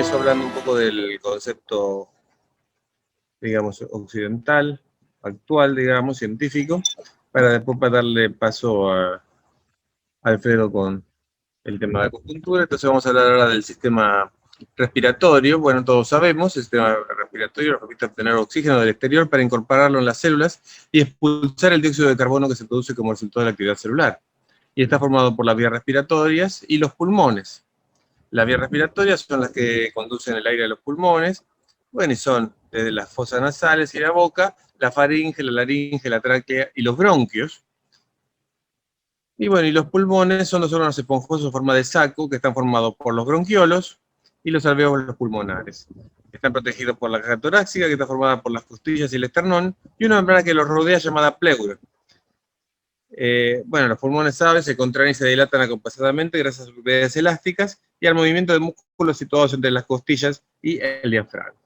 empiezo hablando un poco del concepto, digamos, occidental, actual, digamos, científico, para después darle paso a Alfredo con el tema de la acupuntura. Entonces vamos a hablar ahora del sistema respiratorio. Bueno, todos sabemos, el sistema respiratorio nos permite obtener oxígeno del exterior para incorporarlo en las células y expulsar el dióxido de carbono que se produce como resultado de la actividad celular. Y está formado por las vías respiratorias y los pulmones. Las vías respiratorias son las que conducen el aire a los pulmones, bueno, y son desde las fosas nasales y la boca, la faringe, la laringe, la tráquea y los bronquios. Y bueno, y los pulmones son los órganos esponjosos en forma de saco que están formados por los bronquiolos y los alvéolos pulmonares. Están protegidos por la caja torácica, que está formada por las costillas y el esternón, y una membrana que los rodea llamada pleura. Bueno, los pulmones aves se contraen y se dilatan acompasadamente gracias a sus redes elásticas y al movimiento de músculos situados entre las costillas y el diafragma.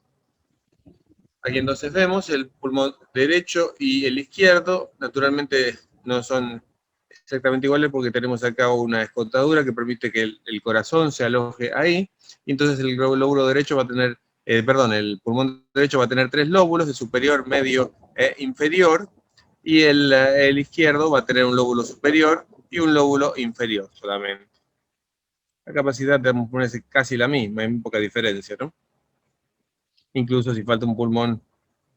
Aquí entonces vemos el pulmón derecho y el izquierdo. Naturalmente no son exactamente iguales porque tenemos acá una escotadura que permite que el corazón se aloje ahí. Y entonces el lóbulo derecho va a tener, el pulmón derecho va a tener 3 lóbulos, el superior, medio e inferior. Y el izquierdo va a tener un lóbulo superior y un lóbulo inferior solamente. La capacidad de pulmón es casi la misma, hay muy poca diferencia, ¿no? Incluso si falta un pulmón,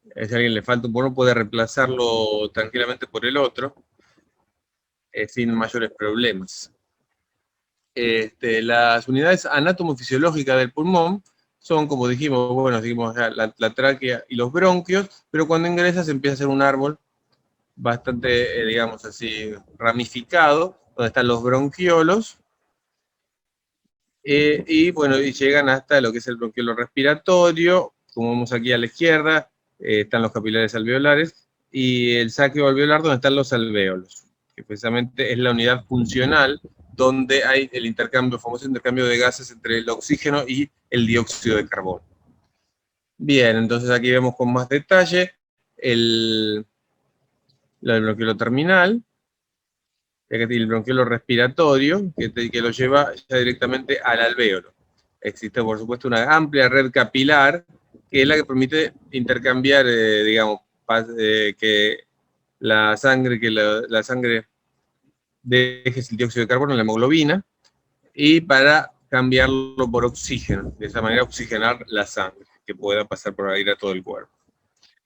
si a alguien le falta un pulmón, puede reemplazarlo tranquilamente por el otro, sin mayores problemas. Las unidades anatomofisiológicas del pulmón son, como dijimos, bueno, dijimos la tráquea y los bronquios, pero cuando ingresa se empieza a hacer un árbol bastante, digamos así, ramificado, donde están los bronquiolos, y bueno, y llegan hasta lo que es el bronquiolo respiratorio, como vemos aquí a la izquierda, están los capilares alveolares, y el saco alveolar donde están los alvéolos, que precisamente es la unidad funcional donde hay el intercambio, famoso intercambio de gases entre el oxígeno y el dióxido de carbono. Bien, entonces aquí vemos con más detalle el bronquiolo terminal, el bronquiolo respiratorio, que lo lleva ya directamente al alvéolo. Existe, por supuesto, una amplia red capilar, que es la que permite intercambiar, digamos, que la sangre deje el dióxido de carbono en la hemoglobina, y para cambiarlo por oxígeno, de esa manera oxigenar la sangre, que pueda pasar por aire a todo el cuerpo.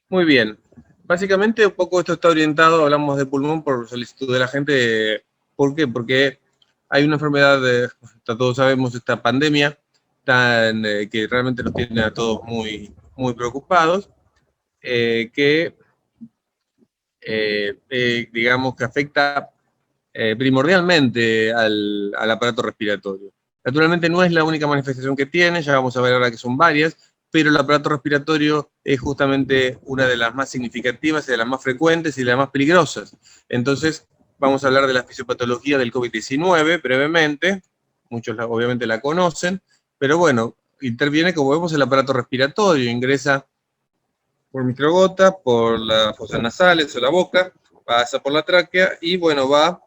Muy bien. Básicamente, un poco esto está orientado, hablamos de pulmón por solicitud de la gente. ¿Por qué? Porque hay una enfermedad, todos sabemos, esta pandemia, que realmente nos tiene a todos muy, muy preocupados, que digamos que afecta primordialmente al aparato respiratorio. Naturalmente no es la única manifestación que tiene, ya vamos a ver ahora que son varias, pero el aparato respiratorio es justamente una de las más significativas y de las más frecuentes y de las más peligrosas. Entonces, vamos a hablar de la fisiopatología del COVID-19 brevemente, muchos obviamente la conocen, pero bueno, interviene, como vemos, el aparato respiratorio, ingresa por microgota, por las fosas nasales o la boca, pasa por la tráquea y bueno, va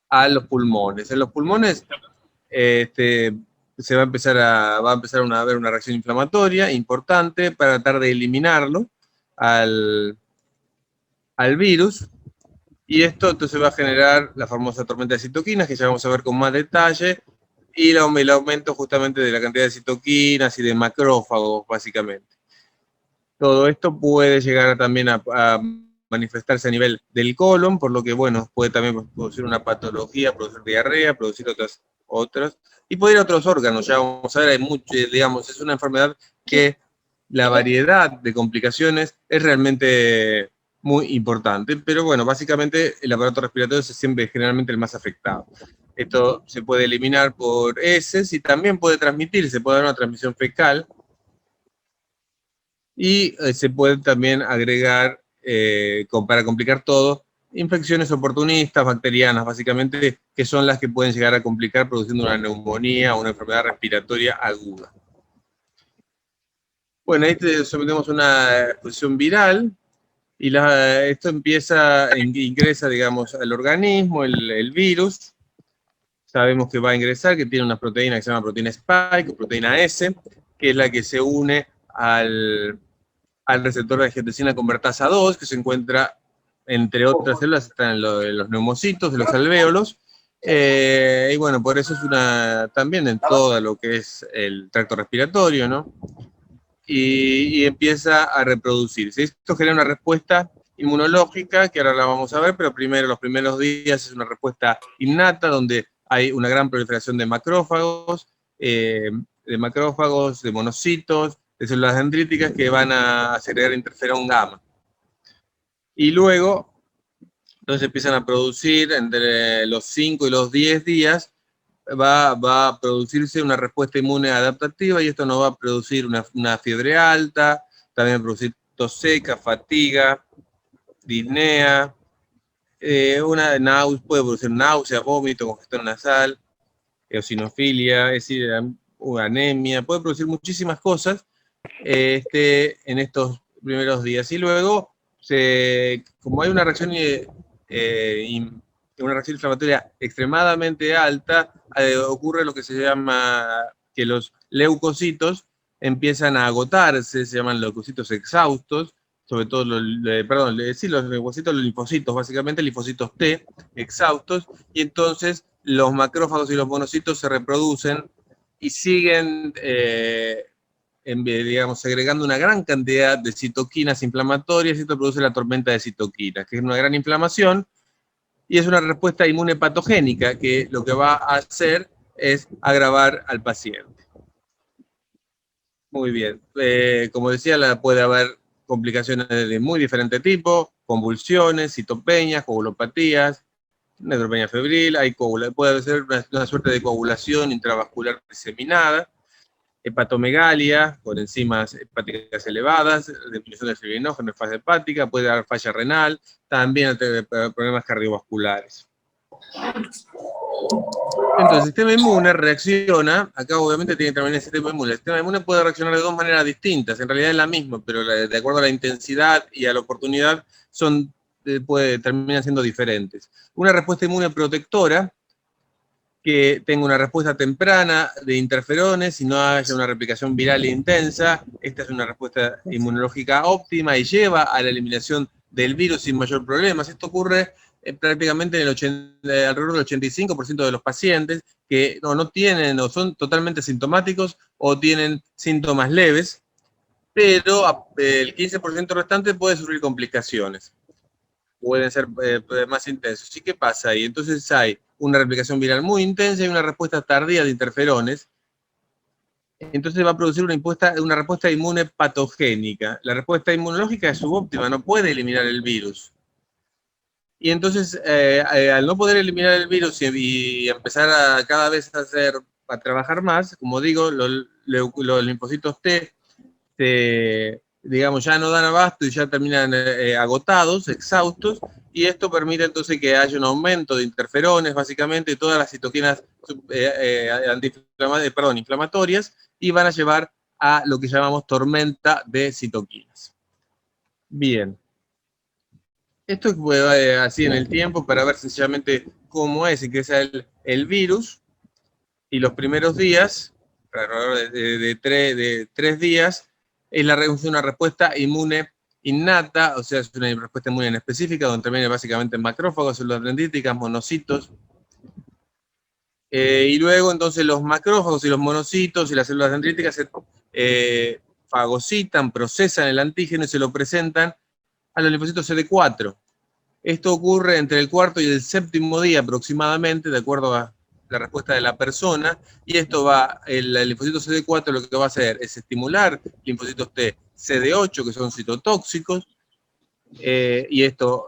a los pulmones. En los pulmones se va a empezar a haber una reacción inflamatoria importante para tratar de eliminarlo al virus, y esto entonces va a generar la famosa tormenta de citoquinas, que ya vamos a ver con más detalle, y el aumento justamente de la cantidad de citoquinas y de macrófagos, básicamente. Todo esto puede llegar también a manifestarse a nivel del colon, por lo que, bueno, puede también producir una patología, producir diarrea, producir otras, y puede ir a otros órganos. Ya vamos a ver, hay mucho, digamos, es una enfermedad que la variedad de complicaciones es realmente muy importante, pero bueno, básicamente el aparato respiratorio es siempre generalmente el más afectado. Esto se puede eliminar por heces y también puede transmitirse, puede haber una transmisión fecal, y se puede también agregar, para complicar todo, infecciones oportunistas, bacterianas, básicamente, que son las que pueden llegar a complicar produciendo una neumonía o una enfermedad respiratoria aguda. Bueno, ahí sometemos una exposición viral, y esto ingresa, digamos, al organismo, el virus. Sabemos que va a ingresar, que tiene una proteína que se llama proteína Spike o proteína S, que es la que se une al receptor de angiotensina convertasa 2, que se encuentra, entre otras células, están en los neumocitos de los alvéolos. Y bueno, por eso es también en todo lo que es el tracto respiratorio, ¿no? Y empieza a reproducirse. Esto genera una respuesta inmunológica, que ahora la vamos a ver, pero primero, los primeros días es una respuesta innata, donde hay una gran proliferación de macrófagos, de monocitos, de células dendríticas que van a segregar interferón gamma. Y luego, entonces empiezan a producir entre los 5 y los 10 días, va a producirse una respuesta inmune adaptativa, y esto nos va a producir una fiebre alta, también va a producir tos seca, fatiga, disnea, puede producir náusea, vómito, congestión nasal, eosinofilia, es decir, anemia, puede producir muchísimas cosas en estos primeros días. Y luego, como hay una reacción inflamatoria extremadamente alta, ocurre lo que se llama que los leucocitos empiezan a agotarse, se llaman leucocitos exhaustos, sobre todo los leucocitos, los linfocitos, básicamente linfocitos T exhaustos, y entonces los macrófagos y los monocitos se reproducen y siguen digamos, segregando una gran cantidad de citoquinas inflamatorias, y esto produce la tormenta de citoquinas, que es una gran inflamación, y es una respuesta inmune patogénica, que lo que va a hacer es agravar al paciente. Muy bien. Como decía, puede haber complicaciones de muy diferente tipo, convulsiones, citopenias, coagulopatías, neutropenia febril, puede ser una suerte de coagulación intravascular diseminada, hepatomegalia, por enzimas hepáticas elevadas, disminución del fibrinógeno en fase hepática, puede dar falla renal, también problemas cardiovasculares. Entonces, el sistema inmune reacciona, acá obviamente tiene que terminar el sistema inmune. El sistema inmune puede reaccionar de dos maneras distintas, en realidad es la misma, pero de acuerdo a la intensidad y a la oportunidad, terminan siendo diferentes. Una respuesta inmune protectora, que tenga una respuesta temprana de interferones y no haya una replicación viral intensa. Esta es una respuesta inmunológica óptima y lleva a la eliminación del virus sin mayor problema. Esto ocurre prácticamente en alrededor del 85% de los pacientes que no tienen o son totalmente sintomáticos o tienen síntomas leves, pero el 15% restante puede sufrir complicaciones. Pueden ser más intensos. ¿Y qué pasa ahí? Entonces hay una replicación viral muy intensa y una respuesta tardía de interferones. Entonces va a producir una respuesta inmune patogénica. La respuesta inmunológica es subóptima, no puede eliminar el virus. Y entonces, al no poder eliminar el virus y empezar a cada vez a trabajar más, como digo, los linfocitos T digamos, ya no dan abasto y ya terminan agotados, exhaustos, y esto permite entonces que haya un aumento de interferones, básicamente, todas las citoquinas inflamatorias, y van a llevar a lo que llamamos tormenta de citoquinas. Bien. Esto es así en el tiempo para ver sencillamente cómo es y qué es el virus, y los primeros días, alrededor de 3 días, es una respuesta inmune innata, o sea, es una respuesta inmune en específica, donde interviene básicamente macrófagos, células dendríticas, monocitos. Y luego, entonces, los macrófagos y los monocitos y las células dendríticas se fagocitan, procesan el antígeno y se lo presentan a los linfocitos CD4. Esto ocurre entre el cuarto y el séptimo día aproximadamente, de acuerdo a la respuesta de la persona, y esto el linfocito CD4 lo que va a hacer es estimular linfocitos T CD8, que son citotóxicos, y esto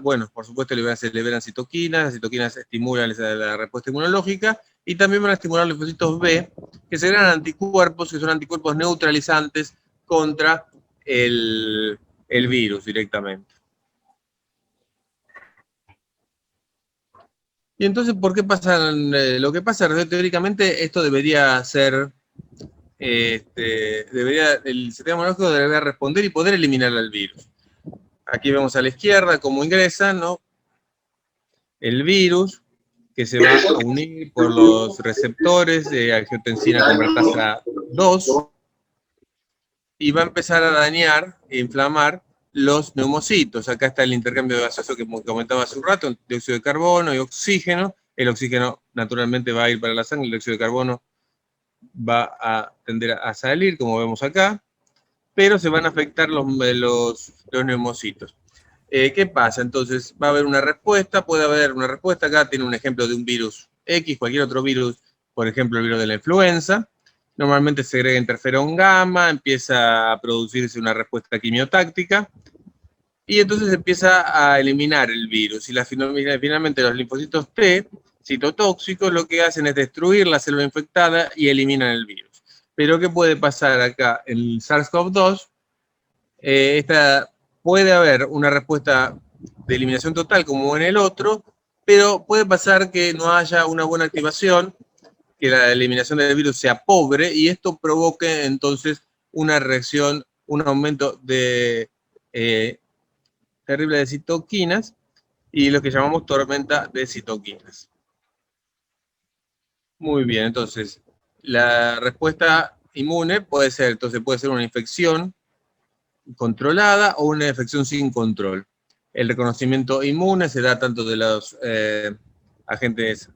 bueno, por supuesto se liberan citoquinas, las citoquinas estimulan la respuesta inmunológica, y también van a estimular linfocitos B, que serán anticuerpos, que son anticuerpos neutralizantes contra el virus directamente. Y entonces, ¿por qué pasa lo que pasa? Teóricamente, esto debería ser, el sistema inmunológico debería responder y poder eliminar al virus. Aquí vemos a la izquierda cómo ingresa, ¿no? El virus, que se va a unir por los receptores de angiotensina convertasa 2, y va a empezar a dañar e inflamar los neumocitos. Acá está el intercambio de gaseoso que comentaba hace un rato, dióxido de carbono y oxígeno. El oxígeno naturalmente va a ir para la sangre, el dióxido de carbono va a tender a salir, como vemos acá, pero se van a afectar los neumocitos. ¿Qué pasa? Entonces va a haber una respuesta, puede haber una respuesta, acá tiene un ejemplo de un virus X, cualquier otro virus, por ejemplo el virus de la influenza, normalmente se segrega interferón gamma, empieza a producirse una respuesta quimiotáctica, y entonces empieza a eliminar el virus, y finalmente los linfocitos T, citotóxicos, lo que hacen es destruir la célula infectada y eliminan el virus. Pero ¿qué puede pasar acá? En el SARS-CoV-2, puede haber una respuesta de eliminación total como en el otro, pero puede pasar que no haya una buena activación, que la eliminación del virus sea pobre, y esto provoque entonces una reacción, un aumento de terrible de citoquinas, y lo que llamamos tormenta de citoquinas. Muy bien, entonces, la respuesta inmune puede ser una infección controlada o una infección sin control. El reconocimiento inmune se da tanto de los agentes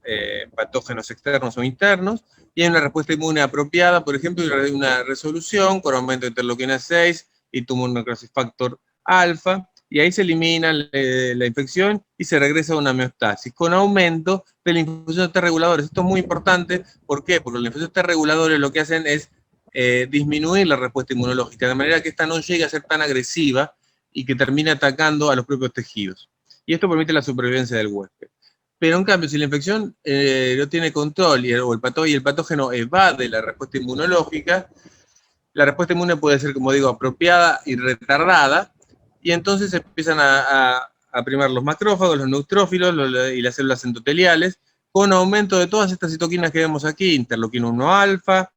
patógenos externos o internos, y hay una respuesta inmune apropiada, por ejemplo, una resolución con aumento de interleuquina 6 y tumor necrosis factor alfa, y ahí se elimina la infección y se regresa a una homeostasis, con aumento de la linfocitos T reguladores. Esto es muy importante, ¿por qué? Porque los linfocitos T reguladores lo que hacen es disminuir la respuesta inmunológica, de manera que esta no llegue a ser tan agresiva y que termine atacando a los propios tejidos. Y esto permite la supervivencia del huésped. Pero en cambio, si la infección no tiene control y el patógeno evade la respuesta inmunológica, la respuesta inmune puede ser, como digo, apropiada y retardada, y entonces empiezan a primar los macrófagos, los neutrófilos y las células endoteliales, con aumento de todas estas citoquinas que vemos aquí, interleuquina 1 alfa,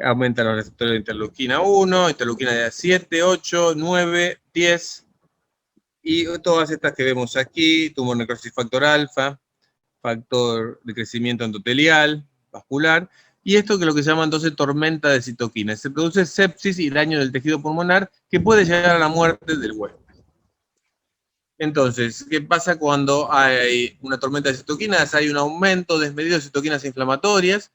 aumentan los receptores de interleuquina 1, interleuquina 7, 8, 9, 10, y todas estas que vemos aquí, tumor necrosis factor alfa, factor de crecimiento endotelial, vascular, y esto que es lo que se llama entonces tormenta de citoquinas. Se produce sepsis y daño del tejido pulmonar que puede llegar a la muerte del huésped. Entonces, ¿qué pasa cuando hay una tormenta de citoquinas? Hay un aumento desmedido de citoquinas inflamatorias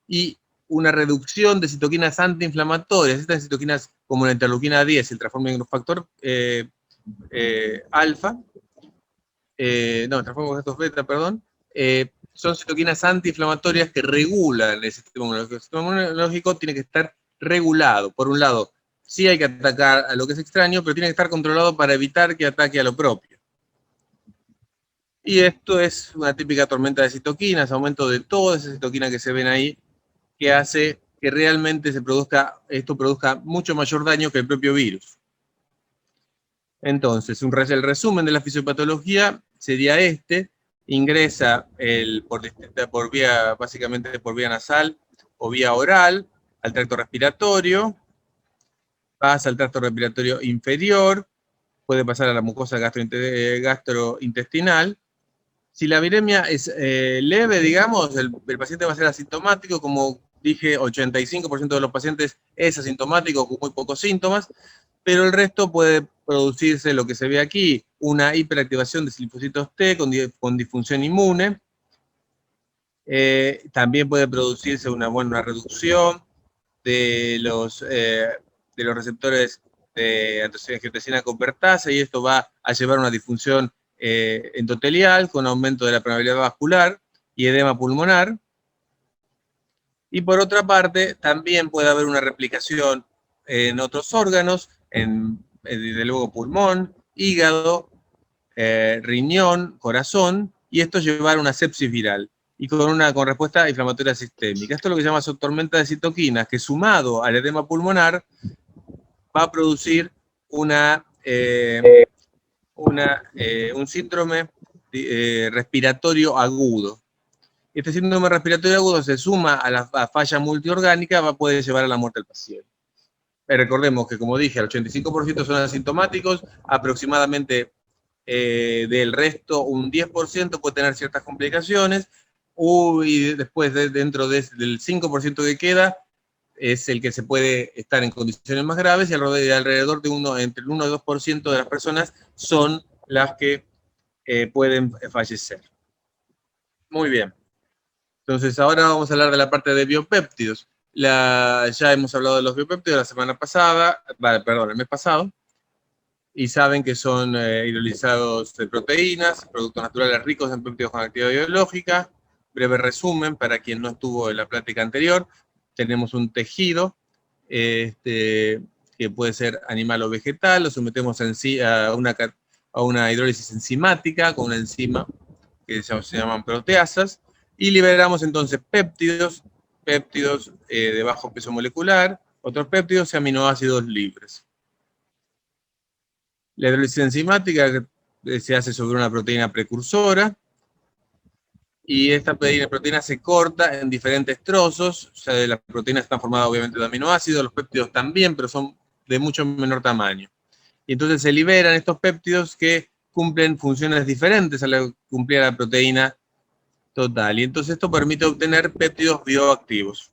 y una reducción de citoquinas antiinflamatorias. Estas citoquinas, como la interleuquina 10, el transforming factor alfa, transforming factor beta, perdón, son citoquinas antiinflamatorias que regulan el sistema inmunológico. El sistema inmunológico tiene que estar regulado. Por un lado, sí hay que atacar a lo que es extraño, pero tiene que estar controlado para evitar que ataque a lo propio. Y esto es una típica tormenta de citoquinas, aumento de todas esas citoquinas que se ven ahí, que hace que realmente esto produzca mucho mayor daño que el propio virus. Entonces, el resumen de la fisiopatología sería este: ingresa básicamente por vía nasal o vía oral al tracto respiratorio, pasa al tracto respiratorio inferior, puede pasar a la mucosa gastrointestinal. Si la viremia es leve, digamos, el paciente va a ser asintomático. Como dije, 85% de los pacientes es asintomático con muy pocos síntomas, pero el resto puede producirse lo que se ve aquí, una hiperactivación de linfocitos T con disfunción inmune. También puede producirse una reducción de los receptores de angiotensina convertasa, y esto va a llevar a una disfunción endotelial con aumento de la permeabilidad vascular y edema pulmonar. Y por otra parte, también puede haber una replicación en otros órganos, desde luego pulmón, hígado, riñón, corazón, y esto llevar a una sepsis viral y con respuesta inflamatoria sistémica. Esto es lo que se llama tormenta de citoquinas, que sumado al edema pulmonar va a producir un síndrome respiratorio agudo. Este síndrome respiratorio agudo se suma a la falla multiorgánica, puede llevar a la muerte del paciente. Recordemos que, como dije, el 85% son asintomáticos, aproximadamente del resto un 10% puede tener ciertas complicaciones, y después dentro del 5% que queda, es el que se puede estar en condiciones más graves, y alrededor de entre el 1 y 2% de las personas son las que pueden fallecer. Muy bien. Entonces, ahora vamos a hablar de la parte de biopéptidos. Ya hemos hablado de los biopéptidos la semana pasada, perdón, el mes pasado, y saben que son hidrolizados de proteínas, productos naturales ricos en péptidos con actividad biológica. Breve resumen para quien no estuvo en la plática anterior. Tenemos un tejido que puede ser animal o vegetal, lo sometemos a una hidrólisis enzimática con una enzima que se llaman proteasas, y liberamos entonces péptidos de bajo peso molecular, otros péptidos y aminoácidos libres. La hidrólisis enzimática se hace sobre una proteína precursora, y esta proteína se corta en diferentes trozos. O sea, las proteínas están formadas obviamente de aminoácidos, los péptidos también, pero son de mucho menor tamaño. Y entonces se liberan estos péptidos que cumplen funciones diferentes a la que cumplía la proteína total. Y entonces esto permite obtener péptidos bioactivos.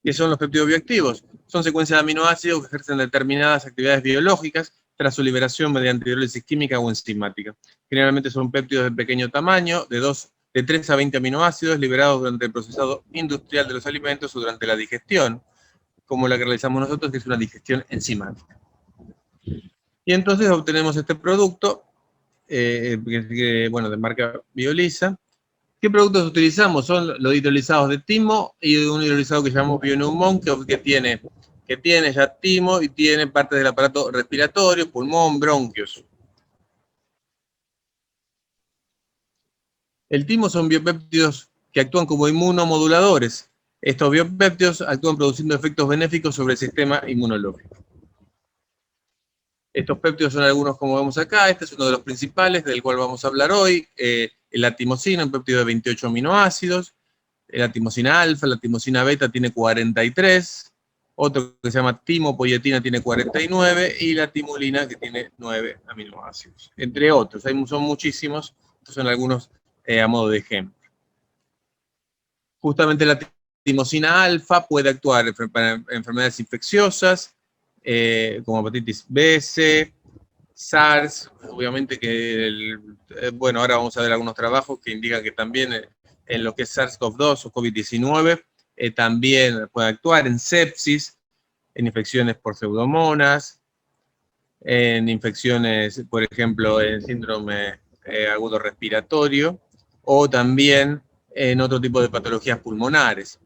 ¿Qué son los péptidos bioactivos? Son secuencias de aminoácidos que ejercen determinadas actividades biológicas tras su liberación mediante hidrólisis química o enzimática. Generalmente son péptidos de pequeño tamaño, de 3 a 20 aminoácidos, liberados durante el procesado industrial de los alimentos o durante la digestión, como la que realizamos nosotros, que es una digestión enzimática. Y entonces obtenemos este producto, de marca Biolisa. ¿Qué productos utilizamos? Son los hidrolizados de timo y un hidrolizado que llamamos Bioneumon, que tiene ya timo y tiene parte del aparato respiratorio, pulmón, bronquios. El timo son biopéptidos que actúan como inmunomoduladores. Estos biopéptidos actúan produciendo efectos benéficos sobre el sistema inmunológico. Estos péptidos son algunos como vemos acá. Este es uno de los principales del cual vamos a hablar hoy. La timosina, un péptido de 28 aminoácidos. La timosina alfa, la timosina beta tiene 43. Otro que se llama timopoietina tiene 49. Y la timulina que tiene 9 aminoácidos. Entre otros, son muchísimos. Estos son algunos a modo de ejemplo. Justamente la timosina alfa puede actuar en enfermedades infecciosas, como hepatitis B, C, SARS, obviamente que, ahora vamos a ver algunos trabajos que indican que también en lo que es SARS-CoV-2 o COVID-19, también puede actuar en sepsis, en infecciones por pseudomonas, en infecciones, por ejemplo, en síndrome agudo respiratorio, o también en otro tipo de patologías pulmonares.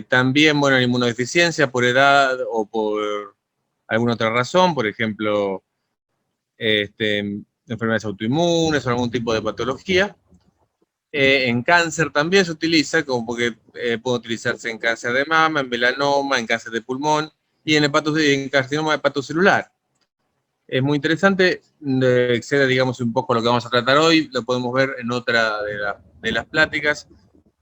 También, en inmunodeficiencia por edad o por alguna otra razón, por ejemplo, enfermedades autoinmunes o algún tipo de patología. En cáncer también se utiliza, como porque puede utilizarse en cáncer de mama, en melanoma, en cáncer de pulmón y en carcinoma hepatocelular. Es muy interesante, excede, digamos, un poco lo que vamos a tratar hoy, lo podemos ver en otra de las pláticas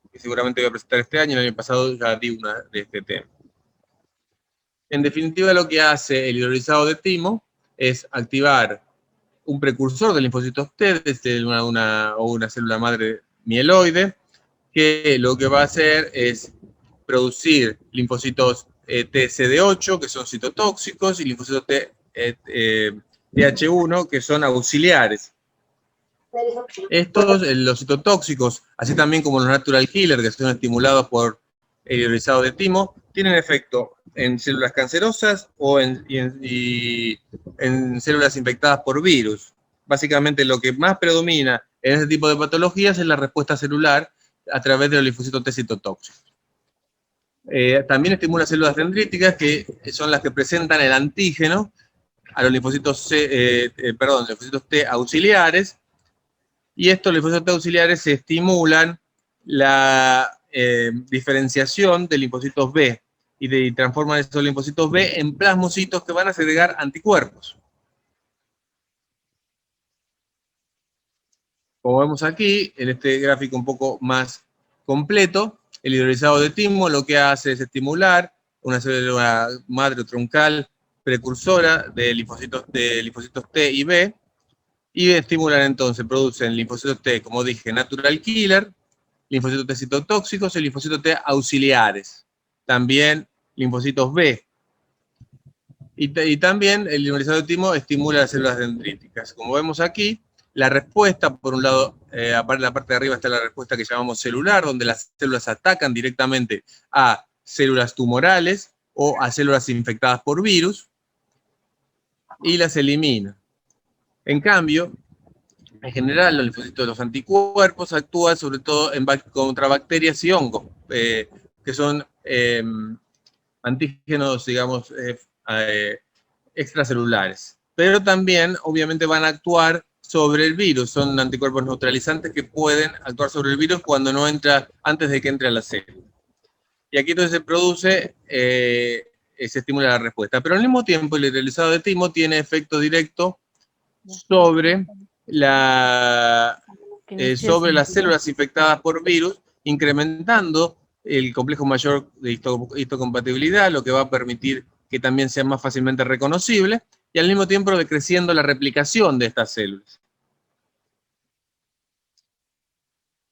que seguramente voy a presentar este año. El año pasado ya di una de este tema. En definitiva, lo que hace el hidrolizado de timo es activar un precursor de linfocitos T, desde una célula madre mieloide, que lo que va a hacer es producir linfocitos TCD8, que son citotóxicos, y linfocitos TH1, que son auxiliares. Estos, los citotóxicos, así también como los natural killer, que son estimulados por el hidrolizado de timo, tienen efecto en células cancerosas o en células infectadas por virus. Básicamente lo que más predomina en este tipo de patologías es la respuesta celular a través de los linfocitos T citotóxicos. También estimula células dendríticas, que son las que presentan el antígeno a los linfocitos T auxiliares, y estos linfocitos T auxiliares se estimulan la diferenciación de linfocitos B y transforman estos linfocitos B en plasmocitos que van a segregar anticuerpos. Como vemos aquí, en este gráfico un poco más completo, el hidrolizado de timo lo que hace es estimular una célula madre troncal precursora de linfocitos T y B, y estimulan entonces, producen linfocitos T, como dije, natural killer, linfocitos T citotóxicos y linfocitos T auxiliares. también linfocitos B. Y también el ionizado de timo estimula las células dendríticas. Como vemos aquí, la respuesta, por un lado, aparte de la parte de arriba está la respuesta que llamamos celular, donde las células atacan directamente a células tumorales o a células infectadas por virus y las elimina. En cambio, en general, los linfocitos de los anticuerpos actúan sobre todo contra bacterias y hongos, que son antígenos, digamos, extracelulares. Pero también, obviamente, van a actuar sobre el virus. Son anticuerpos neutralizantes que pueden actuar sobre el virus cuando no entra, antes de que entre a la célula. Y aquí entonces se produce, se estimula la respuesta. Pero al mismo tiempo, el hidrolizado de timo tiene efecto directo sobre las células infectadas por virus, incrementando el complejo mayor de histocompatibilidad, lo que va a permitir que también sea más fácilmente reconocible, y al mismo tiempo decreciendo la replicación de estas células.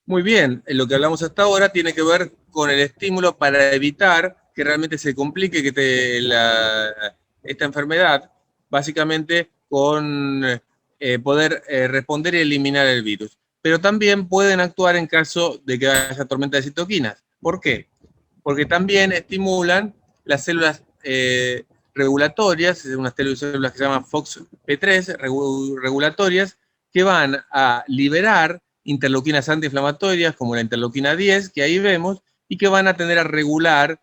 Muy bien, lo que hablamos hasta ahora tiene que ver con el estímulo para evitar que realmente se complique esta enfermedad, básicamente con poder responder y eliminar el virus. Pero también pueden actuar en caso de que haya tormenta de citoquinas. ¿Por qué? Porque también estimulan las células regulatorias, unas células que se llaman FOXP3 regulatorias, que van a liberar interleuquinas antiinflamatorias como la interleuquina 10, que ahí vemos, y que van a tender a regular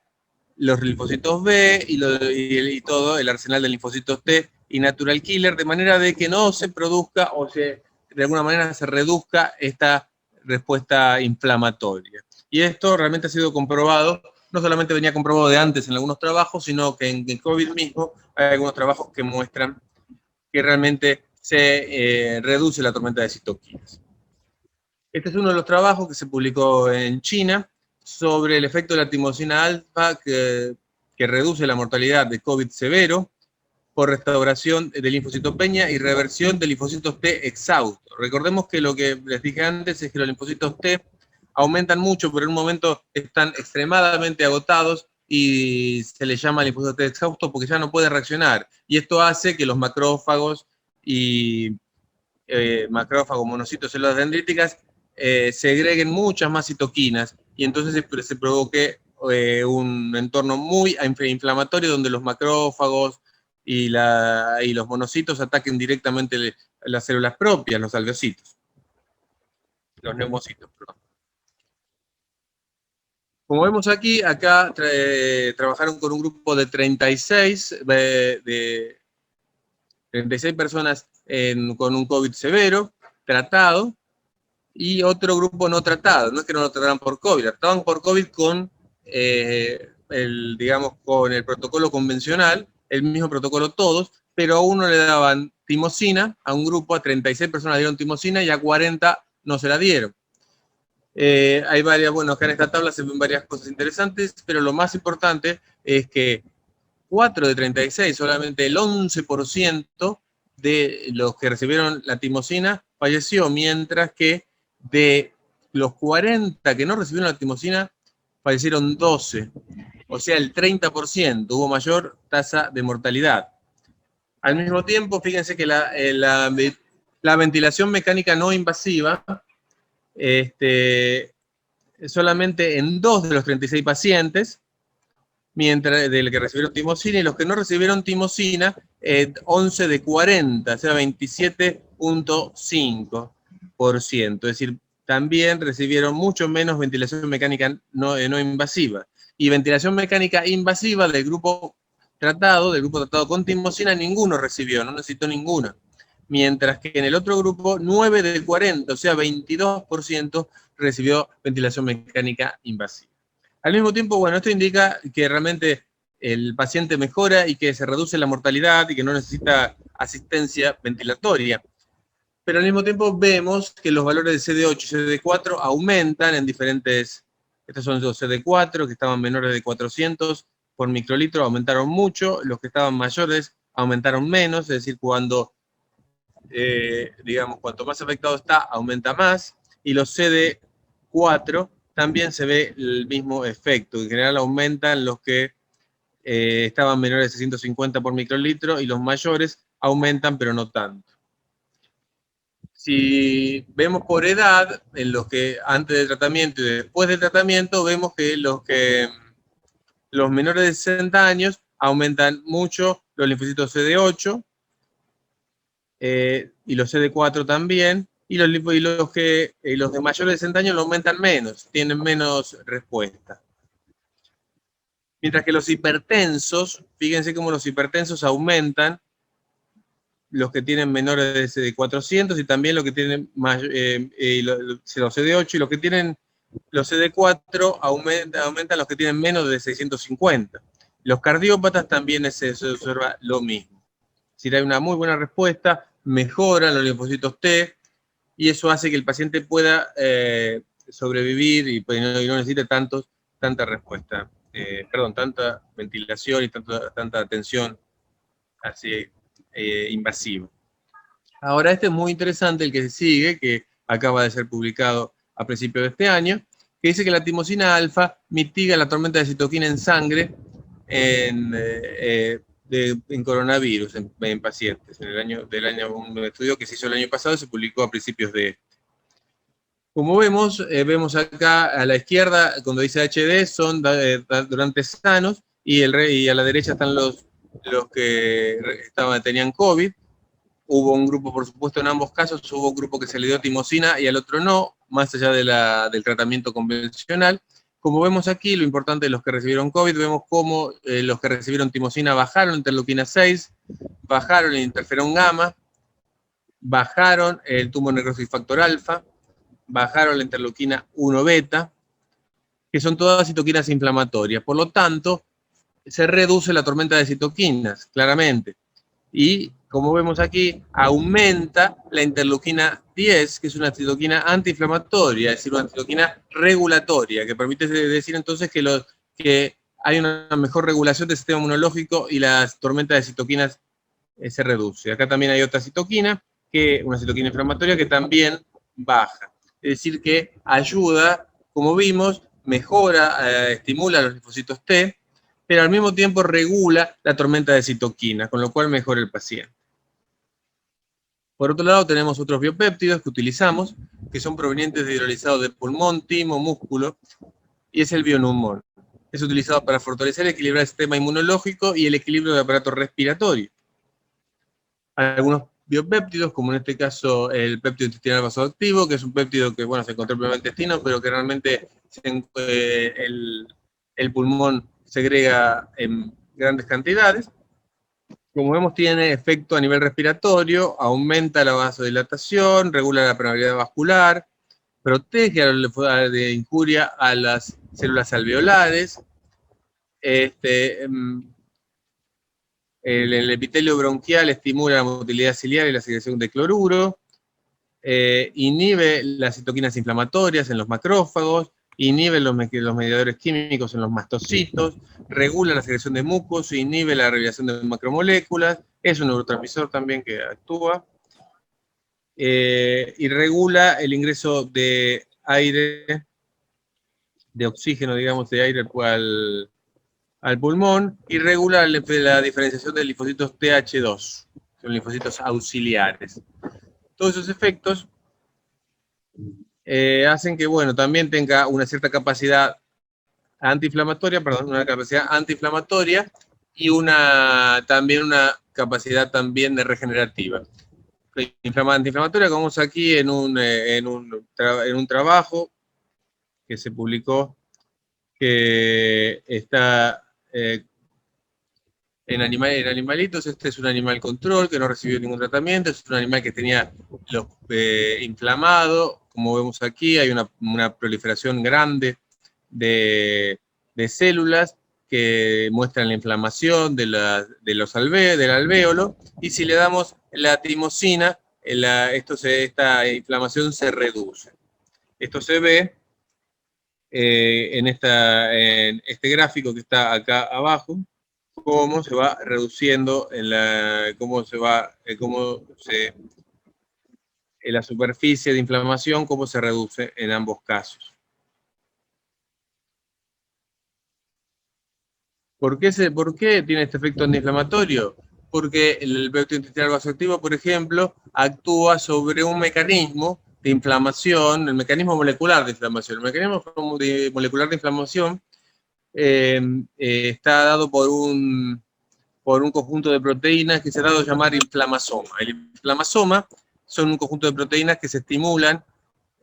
los linfocitos B y todo el arsenal de linfocitos T y natural killer, de manera de que no se produzca o de alguna manera se reduzca esta respuesta inflamatoria. Y esto realmente ha sido comprobado, no solamente venía comprobado de antes en algunos trabajos, sino que en COVID mismo hay algunos trabajos que muestran que realmente se reduce la tormenta de citoquinas. Este es uno de los trabajos que se publicó en China sobre el efecto de la timosina alfa que reduce la mortalidad de COVID severo por restauración del linfocitopenia y reversión de linfocitos T exhaustos. Recordemos que lo que les dije antes es que los linfocitos T aumentan mucho, pero en un momento están extremadamente agotados y se les llama linfocitos T exhaustos porque ya no puede reaccionar. Y esto hace que los macrófagos y macrófagos, monocitos, células dendríticas, segreguen muchas más citoquinas y entonces se provoque un entorno muy inflamatorio donde los macrófagos y los monocitos ataquen directamente las células propias, los alveocitos, los neumocitos, perdón. Como vemos aquí, acá trabajaron con un grupo de 36 personas con un COVID severo, tratado, y otro grupo no tratado. No es que no lo trataran por COVID, trataban por COVID con con el protocolo convencional, el mismo protocolo todos, pero a uno le daban timosina, a un grupo, a 36 personas le dieron timosina y a 40 no se la dieron. Hay varias, bueno, acá en esta tabla se ven varias cosas interesantes, pero lo más importante es que 4 de 36, solamente el 11% de los que recibieron la timosina falleció, mientras que de los 40 que no recibieron la timosina, fallecieron 12. O sea, el 30%, hubo mayor tasa de mortalidad. Al mismo tiempo, fíjense que la ventilación mecánica no invasiva, solamente en 2 de los 36 pacientes, mientras del que recibieron timosina, y los que no recibieron timosina, 11 de 40, o sea, 27.5%. Es decir, también recibieron mucho menos ventilación mecánica no invasiva. Y ventilación mecánica invasiva del grupo tratado con timosina, ninguno recibió, no necesitó ninguna. Mientras que en el otro grupo, 9 de 40, o sea, 22% recibió ventilación mecánica invasiva. Al mismo tiempo, bueno, esto indica que realmente el paciente mejora y que se reduce la mortalidad y que no necesita asistencia ventilatoria. Pero al mismo tiempo vemos que los valores de CD8 y CD4 aumentan en diferentes, estos son los CD4 que estaban menores de 400 por microlitro, aumentaron mucho, los que estaban mayores aumentaron menos, es decir, cuando, cuanto más afectado está, aumenta más, y los CD4 también se ve el mismo efecto. En general aumentan los que estaban menores de 650 por microlitro y los mayores aumentan, pero no tanto. Si vemos por edad, en los que antes del tratamiento y después del tratamiento, vemos que los menores de 60 años aumentan mucho los linfocitos CD8 y los CD4 también, y los de mayores de 60 años lo aumentan menos, tienen menos respuesta. Mientras que los hipertensos, fíjense cómo los hipertensos aumentan, los que tienen menores de 400 y también los que tienen los CD8 y los que tienen los CD4 aumentan los que tienen menos de 650. Los cardiópatas también se observa lo mismo. Si hay una muy buena respuesta, mejoran los linfocitos T y eso hace que el paciente pueda sobrevivir y no necesite tanta respuesta. Tanta ventilación y tanta atención así invasiva. Ahora, este es muy interesante, el que sigue, que acaba de ser publicado a principios de este año, que dice que la timosina alfa mitiga la tormenta de citoquina en sangre en coronavirus, en pacientes. Un estudio que se hizo el año pasado se publicó a principios de este. Como vemos acá a la izquierda, cuando dice HD, son donantes sanos, y a la derecha están los que tenían COVID. Hubo un grupo, por supuesto, en ambos casos, hubo un grupo que se le dio timosina y al otro no, más allá del tratamiento convencional. Como vemos aquí, lo importante de los que recibieron COVID, vemos cómo los que recibieron timosina bajaron interleuquina 6, bajaron el interferón gamma, bajaron el tumor necrosis factor alfa, bajaron la interleuquina 1 beta, que son todas citoquinas inflamatorias. Por lo tanto, se reduce la tormenta de citoquinas, claramente. Y, como vemos aquí, aumenta la interleuquina 10, que es una citoquina antiinflamatoria, es decir, una citoquina regulatoria, que permite decir entonces que hay una mejor regulación del sistema inmunológico y la tormenta de citoquinas se reduce. Acá también hay otra citoquina, una citoquina inflamatoria, que también baja. Es decir, que ayuda, como vimos, mejora, estimula los linfocitos T, pero al mismo tiempo regula la tormenta de citoquinas, con lo cual mejora el paciente. Por otro lado, tenemos otros biopéptidos que utilizamos, que son provenientes de hidrolizado de pulmón, timo, músculo, y es el Bionumon. Es utilizado para fortalecer y equilibrar el sistema inmunológico y el equilibrio del aparato respiratorio. Algunos biopéptidos, como en este caso el péptido intestinal vasoactivo, que es un péptido que se encontró en el intestino, pero que realmente el pulmón segrega en grandes cantidades. Como vemos, tiene efecto a nivel respiratorio, aumenta la vasodilatación, regula la permeabilidad vascular, protege de injuria a las células alveolares, el epitelio bronquial estimula la motilidad ciliar y la secreción de cloruro, inhibe las citoquinas inflamatorias en los macrófagos, inhibe los mediadores químicos en los mastocitos, regula la secreción de mucos, inhibe la regulación de macromoléculas, es un neurotransmisor también que actúa, y regula el ingreso de aire, de oxígeno, digamos, de aire al pulmón, y regula la diferenciación de linfocitos TH2, son linfocitos auxiliares. Todos esos efectos hacen que, también tenga una cierta capacidad antiinflamatoria, y también una capacidad también de regenerativa. Antiinflamatoria, como vemos aquí en un trabajo que se publicó, que está en animalitos. Este es un animal control que no recibió ningún tratamiento, es un animal que tenía inflamado. Como vemos aquí, hay una proliferación grande de células que muestran la inflamación del alvéolo, y si le damos la timosina, esta inflamación se reduce. Esto se ve en este gráfico que está acá abajo, cómo se va reduciendo en la superficie de inflamación, cómo se reduce en ambos casos. ¿Por qué tiene este efecto antiinflamatorio? Porque el péptido intestinal vasoactivo, por ejemplo, actúa sobre un mecanismo de inflamación, el mecanismo molecular de inflamación. El mecanismo molecular de inflamación está dado por un conjunto de proteínas que se ha dado a llamar inflamasoma. El inflamasoma son un conjunto de proteínas que se estimulan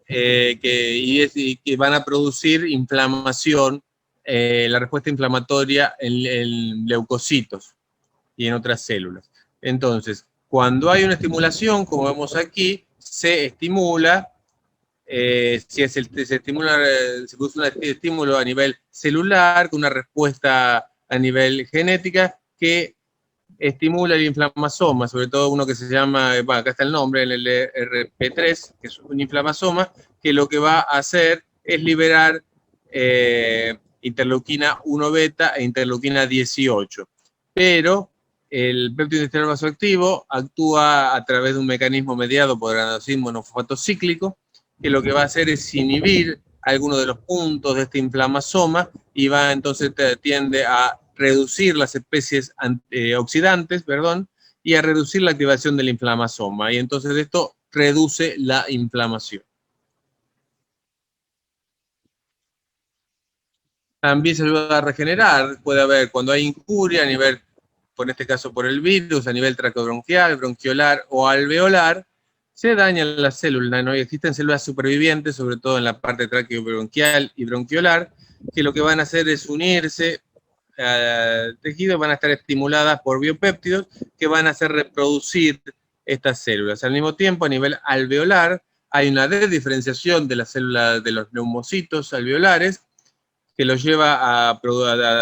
y que van a producir inflamación, la respuesta inflamatoria en leucocitos y en otras células. Entonces, cuando hay una estimulación, como vemos aquí, se estimula, se produce un estímulo a nivel celular, con una respuesta a nivel genética que estimula el inflamasoma, sobre todo uno que se llama, bueno, acá está el nombre, el LRP3, que es un inflamasoma, que lo que va a hacer es liberar interleuquina 1 beta e interleuquina 18. Pero el péptido intestinal vasoactivo actúa a través de un mecanismo mediado por el adenosín monofosfato cíclico, que lo que va a hacer es inhibir algunos de los puntos de este inflamasoma y va entonces tiende a reducir las especies oxidantes, perdón, y a reducir la activación del inflamasoma. Y entonces esto reduce la inflamación. También se ayuda a regenerar, puede haber cuando hay injuria a nivel, por este caso por el virus, a nivel traqueobronquial, bronquiolar o alveolar, se dañan las células, ¿no? Y existen células supervivientes, sobre todo en la parte traqueobronquial y bronquiolar, que lo que van a hacer es unirse al tejido, van a estar estimuladas por biopéptidos que van a hacer reproducir estas células. Al mismo tiempo, a nivel alveolar, hay una desdiferenciación de las células de los neumocitos alveolares, que los lleva a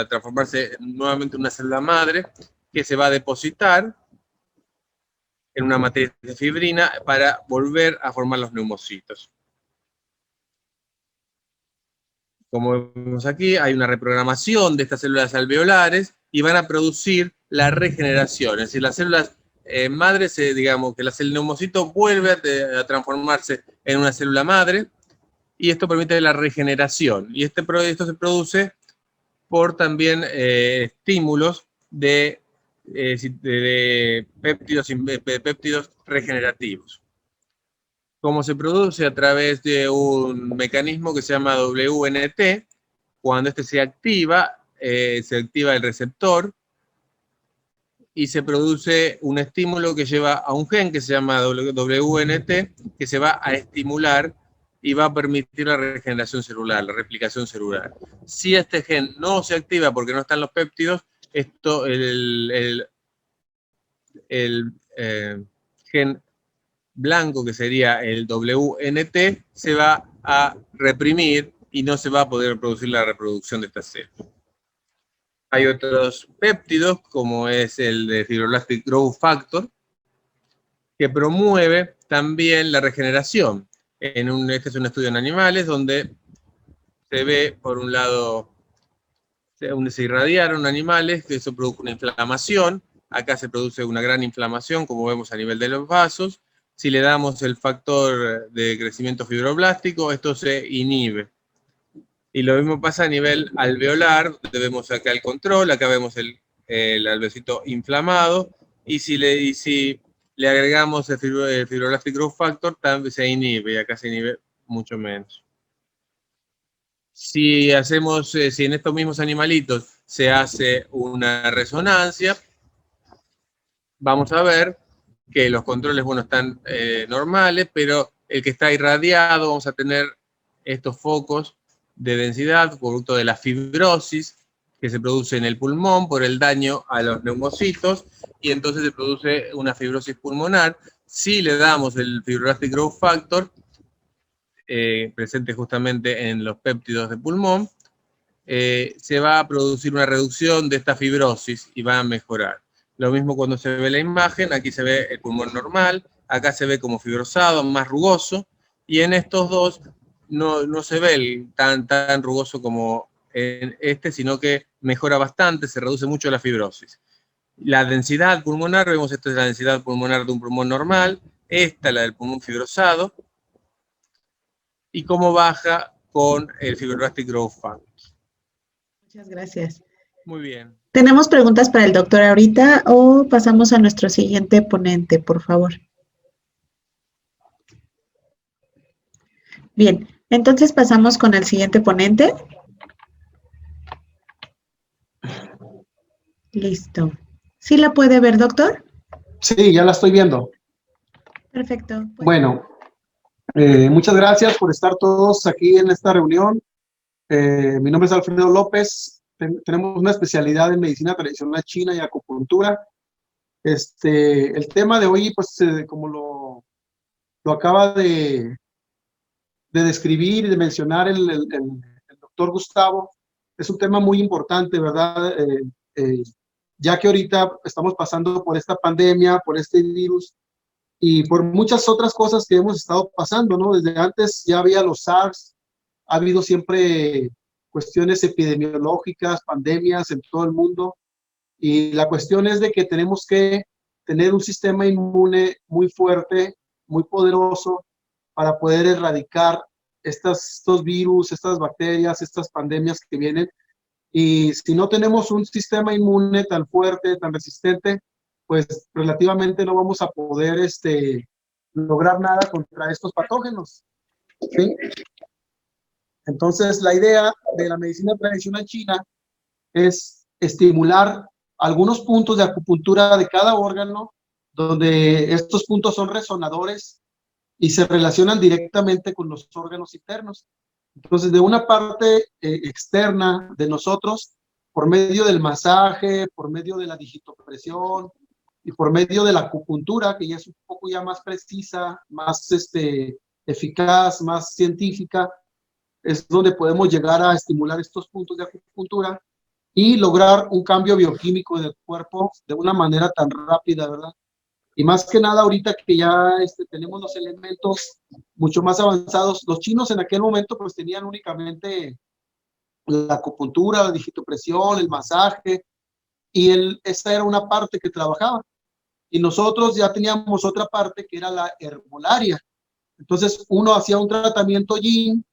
transformarse nuevamente en una célula madre que se va a depositar en una matriz de fibrina para volver a formar los neumocitos. Como vemos aquí, hay una reprogramación de estas células alveolares y van a producir la regeneración. Es decir, las células madres, digamos que el neumocito vuelve a transformarse en una célula madre y esto permite la regeneración. Y esto se produce por también estímulos de péptidos regenerativos. ¿Cómo se produce? A través de un mecanismo que se llama WNT. Cuando este se activa el receptor y se produce un estímulo que lleva a un gen que se llama WNT, que se va a estimular y va a permitir la regeneración celular, la replicación celular. Si este gen no se activa porque no están los péptidos, el gen blanco, que sería el WNT, se va a reprimir y no se va a poder producir la reproducción de estas células. Hay otros péptidos, como es el de Fibroblastic Growth Factor, que promueve también la regeneración. Este es un estudio en animales donde se ve, por un lado, donde se irradiaron animales, que eso produce una inflamación. Acá se produce una gran inflamación, como vemos a nivel de los vasos. Si le damos el factor de crecimiento fibroblástico, esto se inhibe. Y lo mismo pasa a nivel alveolar, vemos acá el control, acá vemos el alveolito inflamado, y si le agregamos el Fibroblastic Growth Factor, también se inhibe, y acá se inhibe mucho menos. Si en estos mismos animalitos se hace una resonancia, vamos a ver que los controles, bueno, están normales, pero el que está irradiado, vamos a tener estos focos de densidad, producto de la fibrosis que se produce en el pulmón por el daño a los neumocitos, y entonces se produce una fibrosis pulmonar. Si le damos el Fibroblastic Growth Factor, presente justamente en los péptidos de pulmón, se va a producir una reducción de esta fibrosis y va a mejorar. Lo mismo cuando se ve la imagen, aquí se ve el pulmón normal, acá se ve como fibrosado, más rugoso, y en estos dos no se ve tan rugoso como en este, sino que mejora bastante, se reduce mucho la fibrosis. La densidad pulmonar, vemos esta es la densidad pulmonar de un pulmón normal, esta la del pulmón fibrosado, y cómo baja con el Fibroblastic Growth Factor. Muchas gracias. Muy bien. ¿Tenemos preguntas para el doctor ahorita o pasamos a nuestro siguiente ponente, por favor? Bien, entonces pasamos con el siguiente ponente. Listo. ¿Sí la puede ver, doctor? Sí, ya la estoy viendo. Perfecto. Bueno, muchas gracias por estar todos aquí en esta reunión. Mi nombre es Alfredo López. Tenemos una especialidad en medicina tradicional china y acupuntura. El tema de hoy, pues, como lo acaba de describir y de mencionar el doctor Gustavo, es un tema muy importante, ¿verdad? Ya que ahorita estamos pasando por esta pandemia, por este virus y por muchas otras cosas que hemos estado pasando, ¿no? Desde antes ya había los SARS, ha habido siempre cuestiones epidemiológicas, pandemias en todo el mundo, y la cuestión es de que tenemos que tener un sistema inmune muy fuerte, muy poderoso, para poder erradicar estos virus, estas bacterias, estas pandemias que vienen. Y si no tenemos un sistema inmune tan fuerte, tan resistente, pues relativamente no vamos a poder lograr nada contra estos patógenos, ¿sí? Entonces, la idea de la medicina tradicional china es estimular algunos puntos de acupuntura de cada órgano, donde estos puntos son resonadores y se relacionan directamente con los órganos internos. Entonces, de una parte externa de nosotros, por medio del masaje, por medio de la digitopresión y por medio de la acupuntura, que ya es un poco ya más precisa, más eficaz, más científica, es donde podemos llegar a estimular estos puntos de acupuntura y lograr un cambio bioquímico del cuerpo de una manera tan rápida, ¿verdad? Y más que nada ahorita que ya tenemos los elementos mucho más avanzados. Los chinos en aquel momento pues tenían únicamente la acupuntura, la digitopresión, el masaje, y esa era una parte que trabajaba. Y nosotros ya teníamos otra parte que era la herbolaria. Entonces uno hacía un tratamiento yin,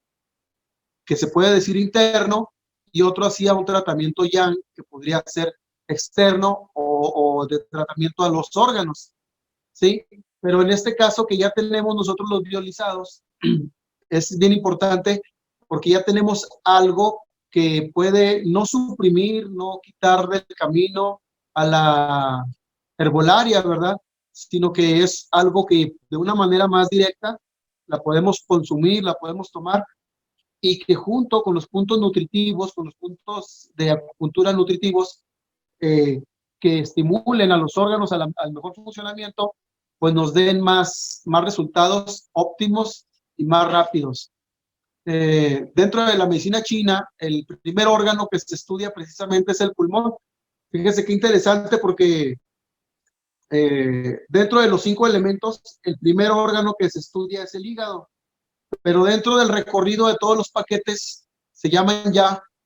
que se puede decir interno, y otro hacía un tratamiento yang, que podría ser externo o de tratamiento a los órganos, ¿sí? Pero en este caso que ya tenemos nosotros los biolizados, es bien importante porque ya tenemos algo que puede no suprimir, no quitar del camino a la herbolaria, ¿verdad? Sino que es algo que de una manera más directa la podemos consumir, la podemos tomar, y que junto con los puntos nutritivos, con los puntos de acupuntura nutritivos, que estimulen a los órganos al mejor funcionamiento, pues nos den más resultados óptimos y más rápidos. Dentro de la medicina china, el primer órgano que se estudia precisamente es el pulmón. Fíjense qué interesante porque dentro de los 5 elementos, el primer órgano que se estudia es el hígado. Pero dentro del recorrido de todos los paquetes,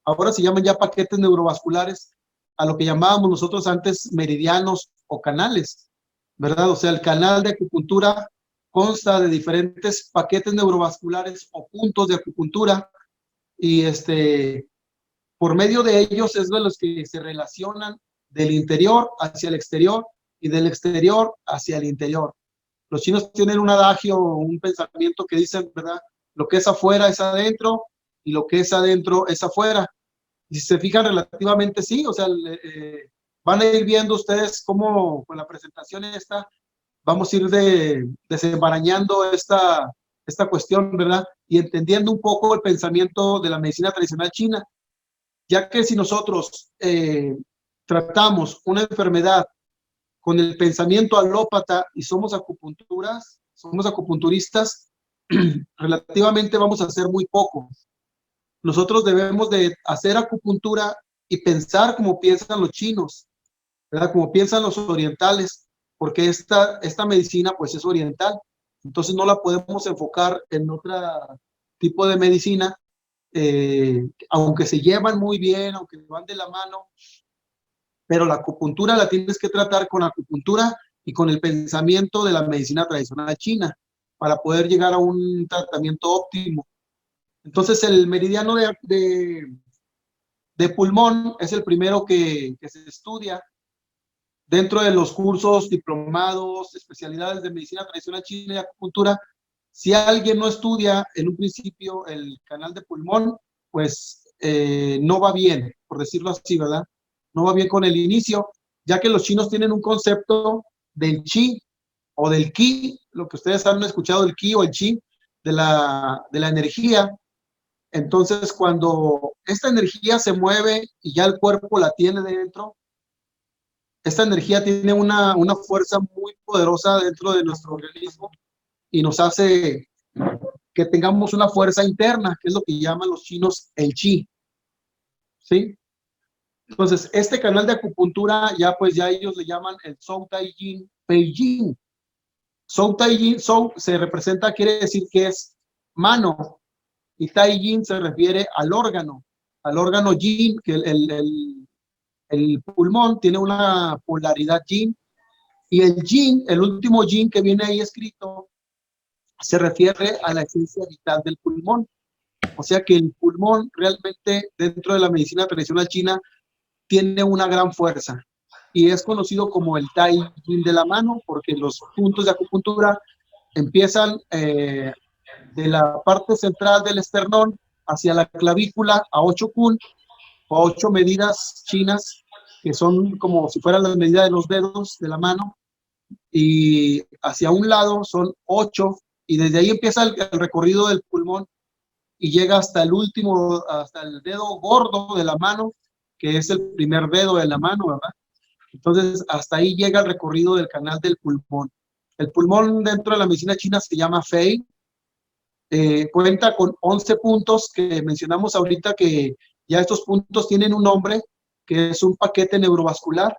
ahora se llaman ya paquetes neurovasculares, a lo que llamábamos nosotros antes meridianos o canales, ¿verdad? O sea, el canal de acupuntura consta de diferentes paquetes neurovasculares o puntos de acupuntura, y por medio de ellos es de los que se relacionan del interior hacia el exterior y del exterior hacia el interior. Los chinos tienen un adagio, un pensamiento que dicen, ¿verdad? Lo que es afuera es adentro y lo que es adentro es afuera. Y si se fijan relativamente, sí, o sea, van a ir viendo ustedes cómo con la presentación esta vamos a ir desembarañando esta cuestión, ¿verdad? Y entendiendo un poco el pensamiento de la medicina tradicional china, ya que si nosotros tratamos una enfermedad con el pensamiento alópata y somos acupunturistas, relativamente vamos a hacer muy poco. Nosotros debemos de hacer acupuntura y pensar como piensan los chinos, ¿verdad? Como piensan los orientales, porque esta medicina pues es oriental, entonces no la podemos enfocar en otro tipo de medicina, aunque se llevan muy bien, aunque van de la mano, pero la acupuntura la tienes que tratar con acupuntura y con el pensamiento de la medicina tradicional china para poder llegar a un tratamiento óptimo. Entonces el meridiano de pulmón es el primero que se estudia dentro de los cursos, diplomados, especialidades de medicina tradicional china y acupuntura. Si alguien no estudia en un principio el canal de pulmón, pues no va bien, por decirlo así, ¿verdad? No va bien con el inicio, ya que los chinos tienen un concepto del chi o del ki, lo que ustedes han escuchado del ki o el chi, de la energía. Entonces, cuando esta energía se mueve y ya el cuerpo la tiene dentro, esta energía tiene una fuerza muy poderosa dentro de nuestro organismo y nos hace que tengamos una fuerza interna, que es lo que llaman los chinos el chi, ¿sí? Entonces, este canal de acupuntura ya ellos le llaman el Zhou Tai Jin Pei Jin. Zhou Tai Jin, Zhou se representa, quiere decir que es mano, y Tai Jin se refiere al órgano Jin, que el pulmón tiene una polaridad Jin, y el Jin, el último Jin que viene ahí escrito, se refiere a la esencia vital del pulmón. O sea que el pulmón realmente dentro de la medicina tradicional china tiene una gran fuerza y es conocido como el Tai Jin de la mano, porque los puntos de acupuntura empiezan de la parte central del esternón hacia la clavícula a 8 kun o 8 medidas chinas, que son como si fueran las medidas de los dedos de la mano, y hacia un lado son 8, y desde ahí empieza el recorrido del pulmón y llega hasta el último, hasta el dedo gordo de la mano, que es el primer dedo de la mano, ¿verdad? Entonces, hasta ahí llega el recorrido del canal del pulmón. El pulmón dentro de la medicina china se llama Fei. Cuenta con 11 puntos que mencionamos ahorita, que ya estos puntos tienen un nombre, que es un paquete neurovascular.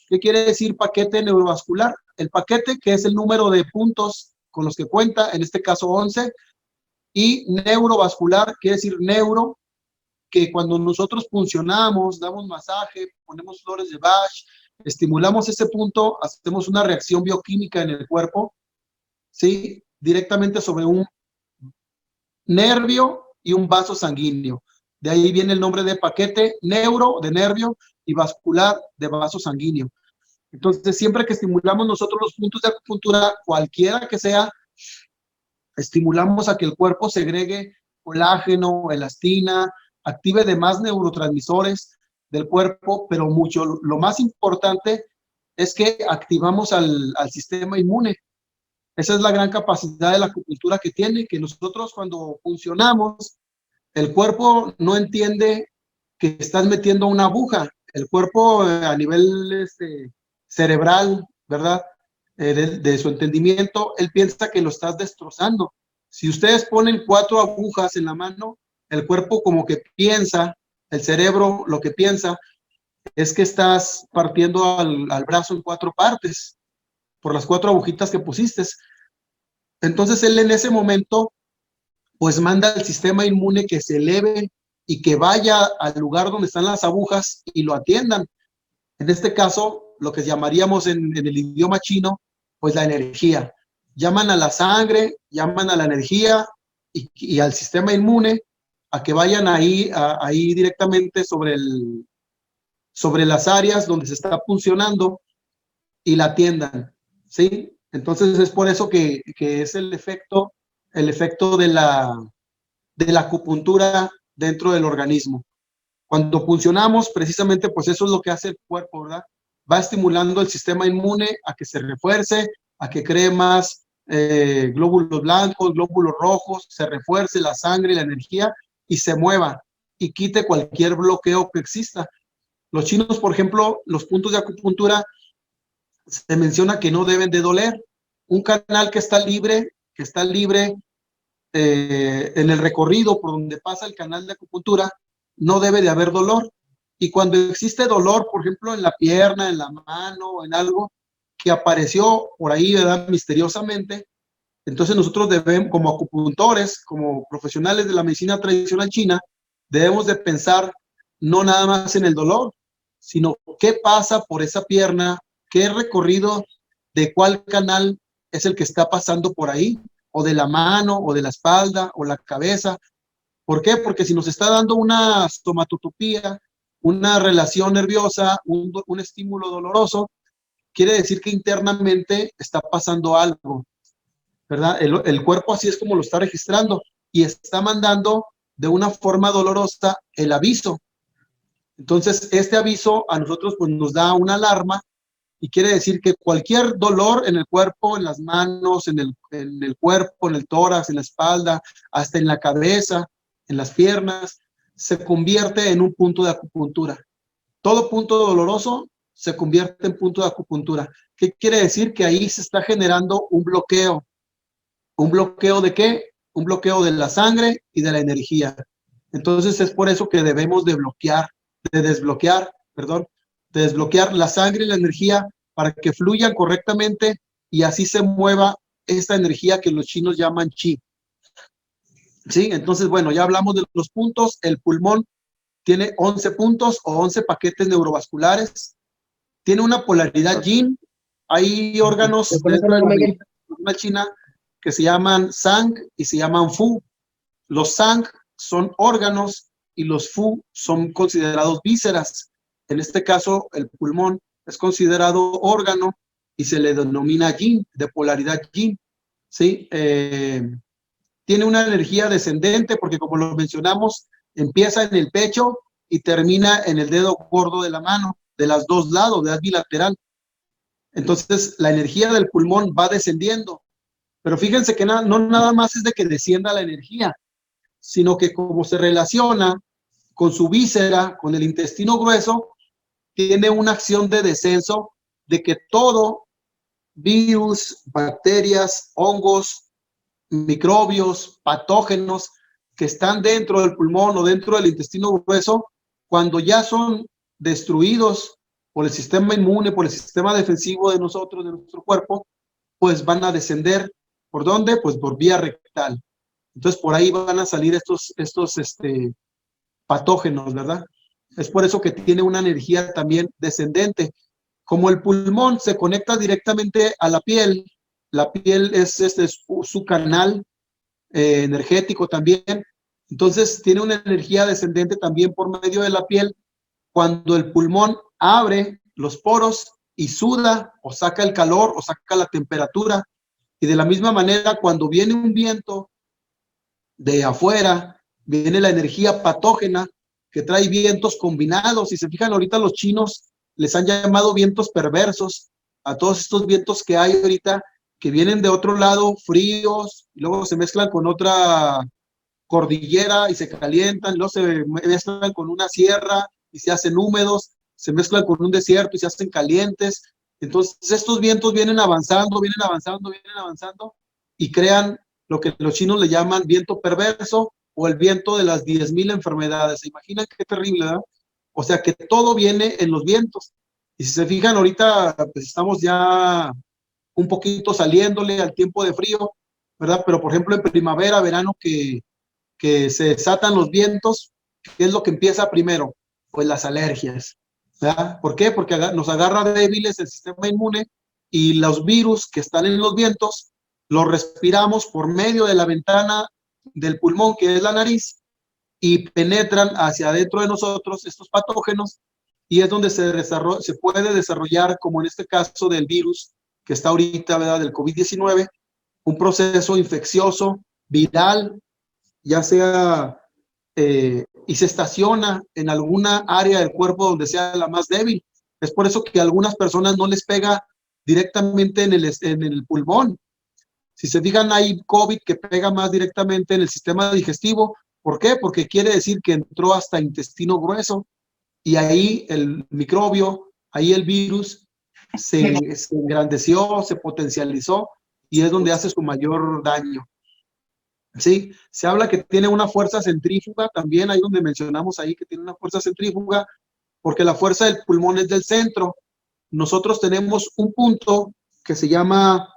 ¿Qué quiere decir paquete neurovascular? El paquete, que es el número de puntos con los que cuenta, en este caso 11, y neurovascular, quiere decir neuro, que cuando nosotros funcionamos, damos masaje, ponemos flores de Bach, estimulamos ese punto, hacemos una reacción bioquímica en el cuerpo, ¿sí? Directamente sobre un nervio y un vaso sanguíneo. De ahí viene el nombre de paquete, neuro, de nervio, y vascular, de vaso sanguíneo. Entonces, siempre que estimulamos nosotros los puntos de acupuntura, cualquiera que sea, estimulamos a que el cuerpo segregue colágeno, elastina, active demás neurotransmisores del cuerpo, pero lo más importante es que activamos al sistema inmune. Esa es la gran capacidad de la acupuntura que tiene, que nosotros cuando funcionamos, el cuerpo no entiende que estás metiendo una aguja. El cuerpo a nivel cerebral, ¿verdad? De su entendimiento, él piensa que lo estás destrozando. Si ustedes ponen 4 agujas en la mano, el cuerpo como que piensa, el cerebro lo que piensa es que estás partiendo al brazo en 4 partes por las 4 agujitas que pusiste. Entonces él en ese momento pues manda al sistema inmune que se eleve y que vaya al lugar donde están las agujas y lo atiendan. En este caso, lo que llamaríamos en el idioma chino, pues la energía. Llaman a la sangre, llaman a la energía y al sistema inmune a que vayan ahí directamente sobre las áreas donde se está funcionando y la atiendan, ¿sí? Entonces es por eso que es el efecto de la acupuntura dentro del organismo. Cuando funcionamos, precisamente, pues eso es lo que hace el cuerpo, ¿verdad? Va estimulando el sistema inmune a que se refuerce, a que cree más glóbulos blancos, glóbulos rojos, se refuerce la sangre y la energía y se mueva y quite cualquier bloqueo que exista. Los chinos, por ejemplo, los puntos de acupuntura se menciona que no deben de doler. Un canal que está libre en el recorrido por donde pasa el canal de acupuntura, no debe de haber dolor. Y cuando existe dolor, por ejemplo, en la pierna, en la mano, en algo que apareció por ahí, ¿verdad? Misteriosamente, entonces nosotros debemos, como acupuntores, como profesionales de la medicina tradicional china, debemos de pensar no nada más en el dolor, sino qué pasa por esa pierna, qué recorrido de cuál canal es el que está pasando por ahí, o de la mano, o de la espalda, o la cabeza. ¿Por qué? Porque si nos está dando una estomatotopía, una relación nerviosa, un estímulo doloroso, quiere decir que internamente está pasando algo, ¿verdad? El cuerpo así es como lo está registrando y está mandando de una forma dolorosa el aviso. Entonces, este aviso a nosotros pues nos da una alarma y quiere decir que cualquier dolor en el cuerpo, en las manos, en el cuerpo, en el tórax, en la espalda, hasta en la cabeza, en las piernas, se convierte en un punto de acupuntura. Todo punto doloroso se convierte en punto de acupuntura. ¿Qué quiere decir? Que ahí se está generando un bloqueo. ¿Un bloqueo de qué? Un bloqueo de la sangre y de la energía. Entonces es por eso que debemos de desbloquear la sangre y la energía para que fluyan correctamente y así se mueva esta energía que los chinos llaman chi. ¿Sí? Entonces, bueno, ya hablamos de los puntos. El pulmón tiene 11 puntos o 11 paquetes neurovasculares. Tiene una polaridad yin. Hay órganos dentro de la medicina china que se llaman sang y se llaman fu. Los sang son órganos y los fu son considerados vísceras. En este caso, el pulmón es considerado órgano y se le denomina yin, de polaridad yin. ¿Sí? Tiene una energía descendente porque, como lo mencionamos, empieza en el pecho y termina en el dedo gordo de la mano, de los dos lados, de bilateral. Entonces, la energía del pulmón va descendiendo. Pero fíjense que no nada más es de que descienda la energía, sino que como se relaciona con su víscera, con el intestino grueso, tiene una acción de descenso de que todo virus, bacterias, hongos, microbios, patógenos que están dentro del pulmón o dentro del intestino grueso, cuando ya son destruidos por el sistema inmune, por el sistema defensivo de nosotros, de nuestro cuerpo, pues van a descender. ¿Por dónde? Pues por vía rectal. Entonces por ahí van a salir estos patógenos, ¿verdad? Es por eso que tiene una energía también descendente. Como el pulmón se conecta directamente a la piel es su canal energético también, entonces tiene una energía descendente también por medio de la piel. Cuando el pulmón abre los poros y suda o saca el calor o saca la temperatura, y de la misma manera cuando viene un viento de afuera, viene la energía patógena que trae vientos combinados. Si se fijan, ahorita los chinos les han llamado vientos perversos a todos estos vientos que hay ahorita, que vienen de otro lado, fríos, y luego se mezclan con otra cordillera y se calientan, luego se mezclan con una sierra y se hacen húmedos, se mezclan con un desierto y se hacen calientes. Entonces estos vientos vienen avanzando y crean lo que los chinos le llaman viento perverso o el viento de las 10,000 enfermedades. ¿Se imaginan qué terrible, verdad? O sea que todo viene en los vientos. Y si se fijan, ahorita pues estamos ya un poquito saliéndole al tiempo de frío, ¿verdad? Pero por ejemplo en primavera, verano, que se desatan los vientos, ¿qué es lo que empieza primero? Pues las alergias, ¿verdad? ¿Por qué? Porque nos agarra débiles el sistema inmune y los virus que están en los vientos los respiramos por medio de la ventana del pulmón, que es la nariz, y penetran hacia adentro de nosotros estos patógenos y es donde se puede desarrollar, como en este caso del virus que está ahorita, ¿verdad? Del COVID-19, un proceso infeccioso, viral, ya sea, y se estaciona en alguna área del cuerpo donde sea la más débil. Es por eso que a algunas personas no les pega directamente en el pulmón. Si se fijan, hay COVID que pega más directamente en el sistema digestivo. ¿Por qué? Porque quiere decir que entró hasta intestino grueso y ahí el microbio, ahí el virus se engrandeció, se potencializó y es donde hace su mayor daño. Sí, se habla que tiene una fuerza centrífuga, también hay donde mencionamos ahí que tiene una fuerza centrífuga, porque la fuerza del pulmón es del centro. Nosotros tenemos un punto que se llama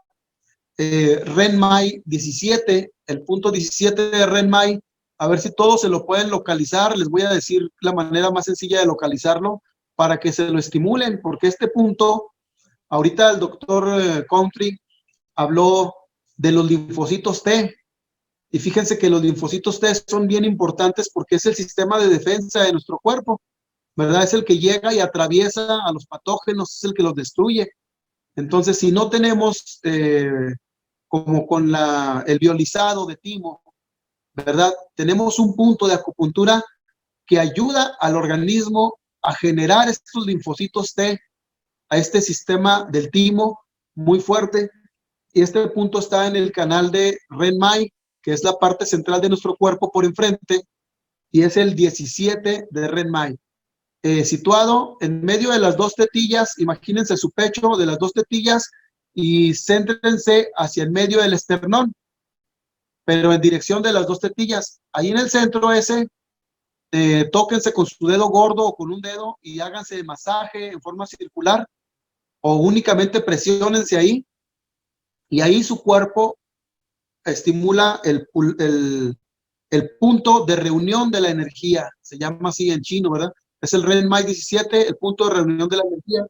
Renmai 17, el punto 17 de Renmai, a ver si todos se lo pueden localizar, les voy a decir la manera más sencilla de localizarlo para que se lo estimulen, porque este punto, ahorita el doctor Country habló de los linfocitos T, y fíjense que los linfocitos T son bien importantes porque es el sistema de defensa de nuestro cuerpo. ¿verdad? Es el que llega y atraviesa a los patógenos, es el que los destruye. Entonces, si no tenemos, como con el violizado de timo, ¿verdad? Tenemos un punto de acupuntura que ayuda al organismo a generar estos linfocitos T, a este sistema del timo muy fuerte. Y este punto está en el canal de Renmai, que es la parte central de nuestro cuerpo por enfrente, y es el 17 de Renmai. Situado en medio de las dos tetillas, imagínense su pecho de las dos tetillas y céntrense hacia el medio del esternón, pero en dirección de las dos tetillas. Ahí en el centro ese, tóquense con su dedo gordo o con un dedo y háganse masaje en forma circular o únicamente presiónense ahí y ahí su cuerpo estimula el punto de reunión de la energía. Se llama así en chino, ¿verdad? Es el Renmai 17, el punto de reunión de la energía.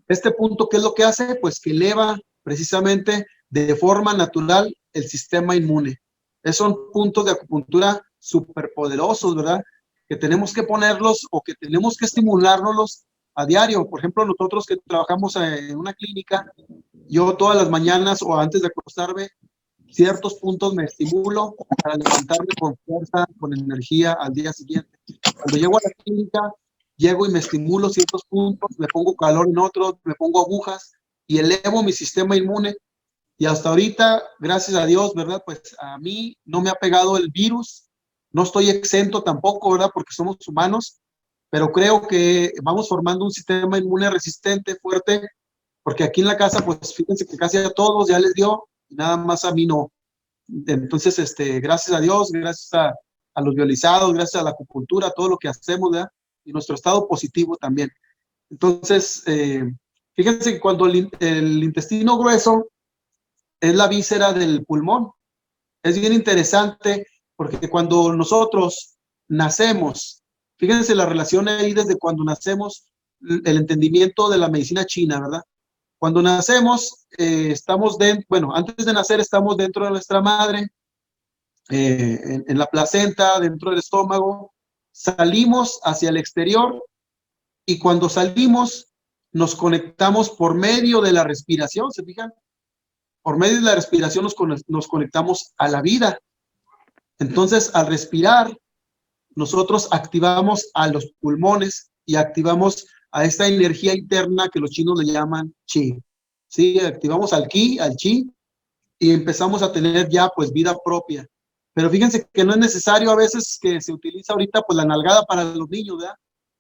Este punto, ¿qué es lo que hace? Pues que eleva precisamente de forma natural el sistema inmune. Esos son puntos de acupuntura superpoderosos, ¿verdad? Que tenemos que ponerlos o que tenemos que estimularnos a diario. Por ejemplo, nosotros que trabajamos en una clínica, yo todas las mañanas o antes de acostarme, ciertos puntos me estimulo para levantarme con fuerza, con energía al día siguiente. Cuando llego a la clínica, llego y me estimulo ciertos puntos, me pongo calor en otros, me pongo agujas y elevo mi sistema inmune. Y hasta ahorita, gracias a Dios, ¿verdad? Pues a mí no me ha pegado el virus, no estoy exento tampoco, ¿verdad? Porque somos humanos, pero creo que vamos formando un sistema inmune resistente, fuerte, porque aquí en la casa, pues fíjense que casi a todos ya les dio, y nada más a mí no. Entonces, gracias a Dios, gracias a los violizados, gracias a la acupuntura, todo lo que hacemos, ¿verdad? Y nuestro estado positivo también. Entonces, fíjense que cuando el intestino grueso es la víscera del pulmón, es bien interesante porque cuando nosotros nacemos, fíjense la relación ahí desde cuando nacemos, el entendimiento de la medicina china, ¿verdad? Cuando nacemos, estamos dentro, bueno, antes de nacer estamos dentro de nuestra madre, en la placenta, dentro del estómago, salimos hacia el exterior y cuando salimos nos conectamos por medio de la respiración, ¿se fijan? Por medio de la respiración nos conectamos a la vida. Entonces, al respirar, nosotros activamos a los pulmones y activamos a esta energía interna que los chinos le llaman chi. Sí, activamos al ki, al chi, y empezamos a tener ya pues vida propia. Pero fíjense que no es necesario a veces que se utiliza ahorita pues la nalgada para los niños, ¿verdad?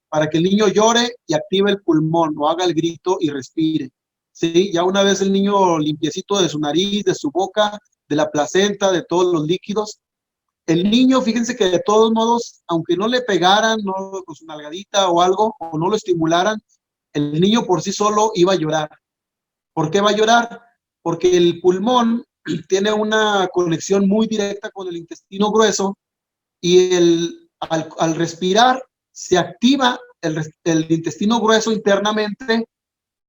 Para que el niño llore y active el pulmón o haga el grito y respire. Sí, ya una vez el niño limpiecito de su nariz, de su boca, de la placenta, de todos los líquidos, el niño, fíjense que de todos modos, aunque no le pegaran, no con su nalgadita o algo, o no lo estimularan, el niño por sí solo iba a llorar. ¿Por qué va a llorar? Porque el pulmón tiene una conexión muy directa con el intestino grueso y al respirar se activa el intestino grueso internamente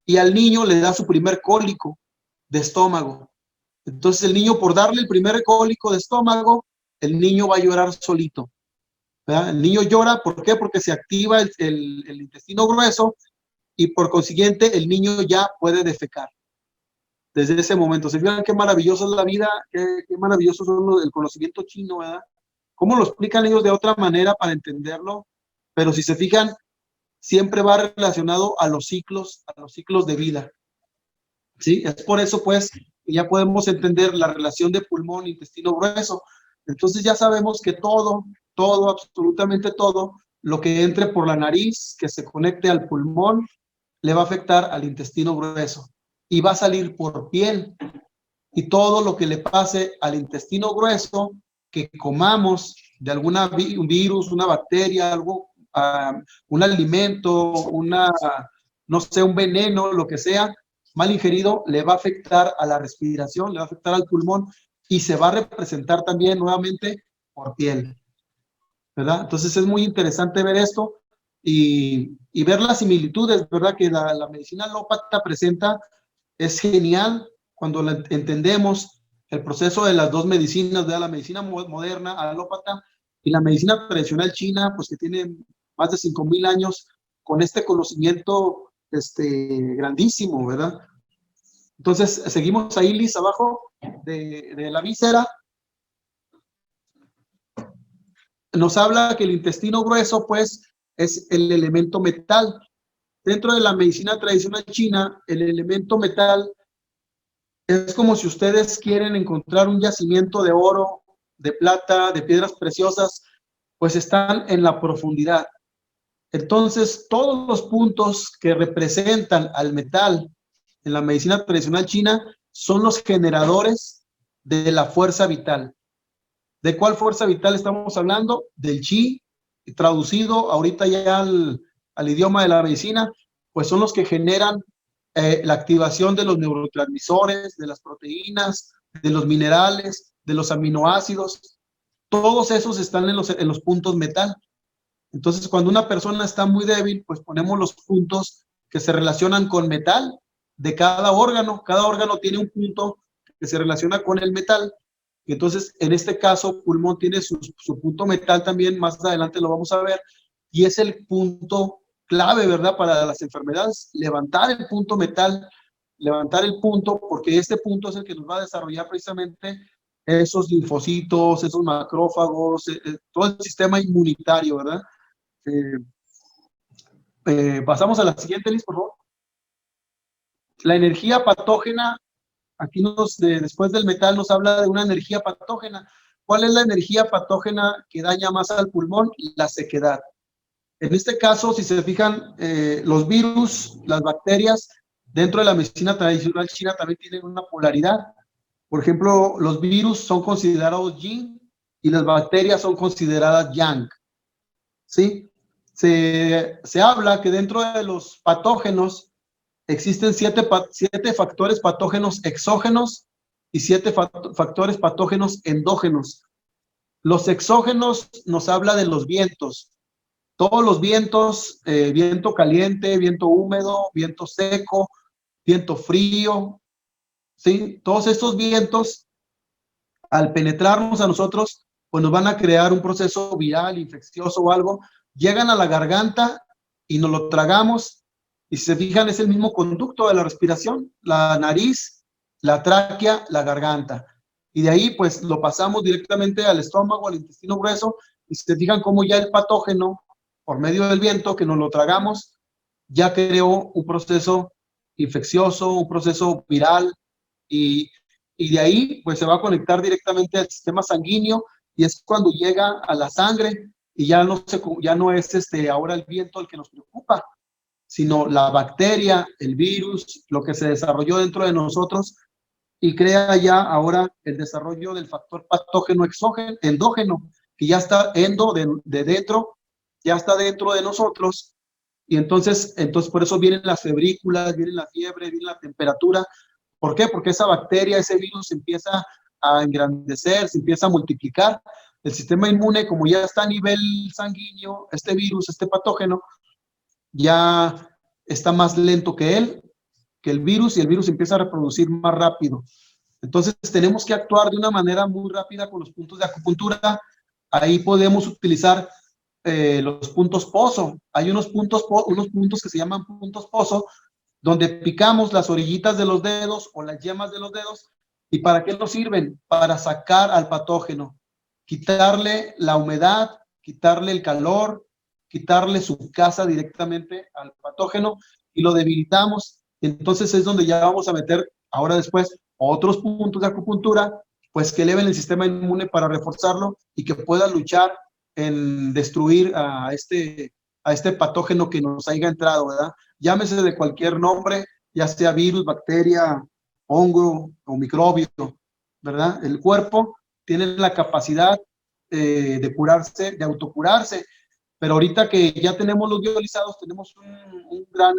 y al niño le da su primer cólico de estómago. Entonces el niño, por darle el primer cólico de estómago, el niño va a llorar solito, ¿verdad? El niño llora, ¿por qué? Porque se activa el intestino grueso y por consiguiente el niño ya puede defecar. Desde ese momento, ¿se fijan qué maravillosa es la vida? Qué maravilloso es el conocimiento chino, ¿verdad? ¿Cómo lo explican ellos de otra manera para entenderlo? Pero si se fijan, siempre va relacionado a los ciclos de vida. ¿Sí? Es por eso, pues, que ya podemos entender la relación de pulmón e intestino grueso. Entonces ya sabemos que todo, absolutamente todo, lo que entre por la nariz, que se conecte al pulmón, le va a afectar al intestino grueso y va a salir por piel. Y todo lo que le pase al intestino grueso, que comamos de alguna un virus, una bacteria, algo, un alimento, no sé, un veneno, lo que sea, mal ingerido, le va a afectar a la respiración, le va a afectar al pulmón y se va a representar también nuevamente por piel, ¿verdad? Entonces es muy interesante ver esto y ver las similitudes, ¿verdad? Que la medicina alópata presenta. Es genial cuando entendemos el proceso de las dos medicinas, de la medicina moderna alópata y la medicina tradicional china, pues que tiene más de 5,000 años con este conocimiento grandísimo, ¿verdad? Entonces, seguimos ahí, Liz, abajo de la víscera. Nos habla que el intestino grueso, pues, es el elemento metal. Dentro de la medicina tradicional china, el elemento metal es como si ustedes quieren encontrar un yacimiento de oro, de plata, de piedras preciosas, pues están en la profundidad. Entonces, todos los puntos que representan al metal en la medicina tradicional china son los generadores de la fuerza vital. ¿De cuál fuerza vital estamos hablando? Del chi, traducido ahorita ya al idioma de la medicina, pues son los que generan la activación de los neurotransmisores, de las proteínas, de los minerales, de los aminoácidos. Todos esos están en los puntos metal. Entonces, cuando una persona está muy débil, pues ponemos los puntos que se relacionan con metal de cada órgano. Cada órgano tiene un punto que se relaciona con el metal. Y entonces, en este caso, pulmón tiene su punto metal también, más adelante lo vamos a ver, y es el punto clave, ¿verdad?, para las enfermedades, levantar el punto metal, levantar el punto, porque este punto es el que nos va a desarrollar precisamente esos linfocitos, esos macrófagos, todo el sistema inmunitario, ¿verdad? Pasamos a la siguiente, Liz, por favor. La energía patógena, aquí después del metal nos habla de una energía patógena. ¿Cuál es la energía patógena que daña más al pulmón? La sequedad. En este caso, si se fijan, los virus, las bacterias, dentro de la medicina tradicional china también tienen una polaridad. Por ejemplo, los virus son considerados yin y las bacterias son consideradas yang. ¿Sí? Se habla que dentro de los patógenos existen siete factores patógenos exógenos y 7 factores patógenos endógenos. Los exógenos nos habla de los vientos. Todos los vientos, viento caliente, viento húmedo, viento seco, viento frío, ¿sí? Todos estos vientos, al penetrarnos a nosotros, pues nos van a crear un proceso viral, infeccioso o algo, llegan a la garganta y nos lo tragamos, y si se fijan es el mismo conducto de la respiración, la nariz, la tráquea, la garganta, y de ahí pues lo pasamos directamente al estómago, al intestino grueso, y si se fijan cómo ya el patógeno, por medio del viento que nos lo tragamos, ya creó un proceso infeccioso, un proceso viral, y de ahí pues se va a conectar directamente al sistema sanguíneo, y es cuando llega a la sangre, y ya no es ahora el viento el que nos preocupa, sino la bacteria, el virus, lo que se desarrolló dentro de nosotros, y crea ya ahora el desarrollo del factor patógeno endógeno, que ya está de dentro, ya está dentro de nosotros, y entonces por eso vienen las febrículas, viene la fiebre, viene la temperatura. ¿Por qué? Porque esa bacteria, ese virus se empieza a engrandecer, se empieza a multiplicar. El sistema inmune, como ya está a nivel sanguíneo, este virus, este patógeno, ya está más lento que el virus, y el virus empieza a reproducir más rápido. Entonces tenemos que actuar de una manera muy rápida con los puntos de acupuntura. Ahí podemos utilizar los puntos pozo. Hay unos puntos que se llaman puntos pozo, donde picamos las orillitas de los dedos o las yemas de los dedos. ¿Y para qué nos sirven? Para sacar al patógeno, quitarle la humedad, quitarle el calor, quitarle su casa directamente al patógeno, y lo debilitamos. Entonces es donde ya vamos a meter ahora después otros puntos de acupuntura, pues que eleven el sistema inmune para reforzarlo y que pueda luchar en destruir a este patógeno que nos haya entrado, ¿verdad? Llámese de cualquier nombre, ya sea virus, bacteria, hongo o microbio, ¿verdad? El cuerpo tiene la capacidad de curarse, de autocurarse, pero ahorita que ya tenemos los biolizados, tenemos un gran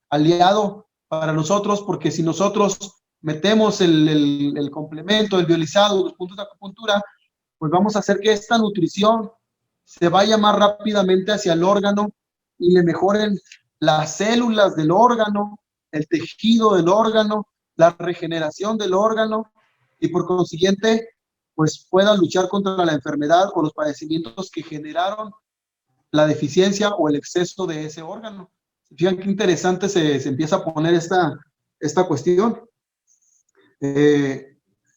aliado para nosotros, porque si nosotros metemos el complemento, el biolizado, los puntos de acupuntura, pues vamos a hacer que esta nutrición se vaya más rápidamente hacia el órgano y le mejoren las células del órgano, el tejido del órgano, la regeneración del órgano, y por consiguiente, pues puedan luchar contra la enfermedad o los padecimientos que generaron la deficiencia o el exceso de ese órgano. Fíjense qué interesante se empieza a poner esta cuestión.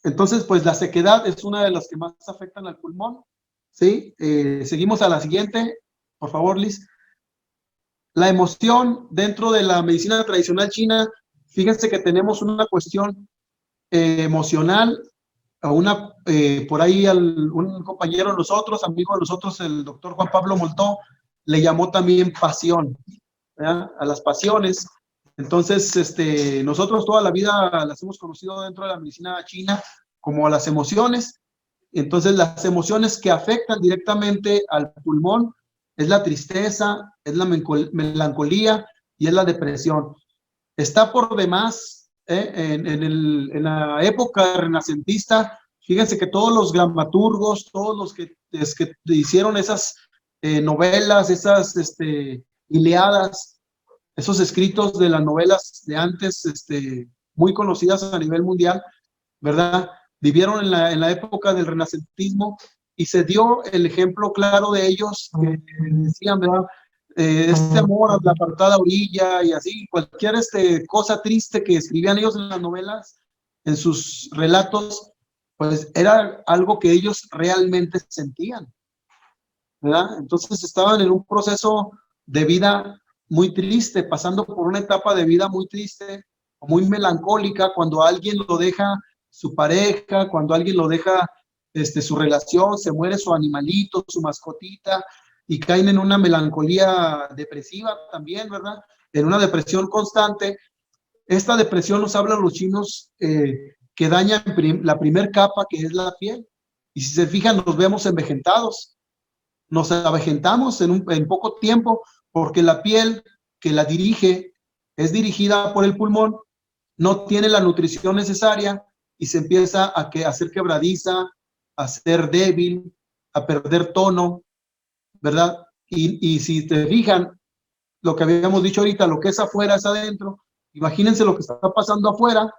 Entonces, pues la sequedad es una de las que más afectan al pulmón, ¿sí? Seguimos a la siguiente, por favor, Liz. La emoción dentro de la medicina tradicional china, fíjense que tenemos una cuestión emocional, por ahí un compañero de nosotros, amigo de nosotros, el doctor Juan Pablo Moltó, le llamó también pasión, ¿verdad? A las pasiones. Entonces, nosotros toda la vida las hemos conocido dentro de la medicina china como las emociones. Entonces, las emociones que afectan directamente al pulmón es la tristeza, es la melancolía y es la depresión. Está por demás, en la época renacentista, fíjense que todos los dramaturgos, todos los que hicieron esas novelas, esas Iliadas, esos escritos de las novelas de antes, muy conocidas a nivel mundial, ¿verdad? Vivieron en la época del renacentismo y se dio el ejemplo claro de ellos que decían, ¿verdad? Este amor a la apartada orilla y así, cualquier cosa triste que escribían ellos en las novelas, en sus relatos, pues era algo que ellos realmente sentían, ¿verdad? Entonces estaban en un proceso de vida muy triste, pasando por una etapa de vida muy triste, muy melancólica, cuando alguien lo deja su pareja, cuando alguien lo deja su relación, se muere su animalito, su mascotita, y caen en una melancolía depresiva también, ¿verdad? En una depresión constante. Esta depresión nos hablan los chinos que daña la primer capa, que es la piel. Y si se fijan, nos vemos envejentados. Nos avejentamos en poco tiempo porque la piel que la dirige es dirigida por el pulmón, no tiene la nutrición necesaria y se empieza a hacer quebradiza, a ser débil, a perder tono, ¿verdad? Y si te fijan, lo que habíamos dicho ahorita, lo que es afuera es adentro. Imagínense lo que está pasando afuera,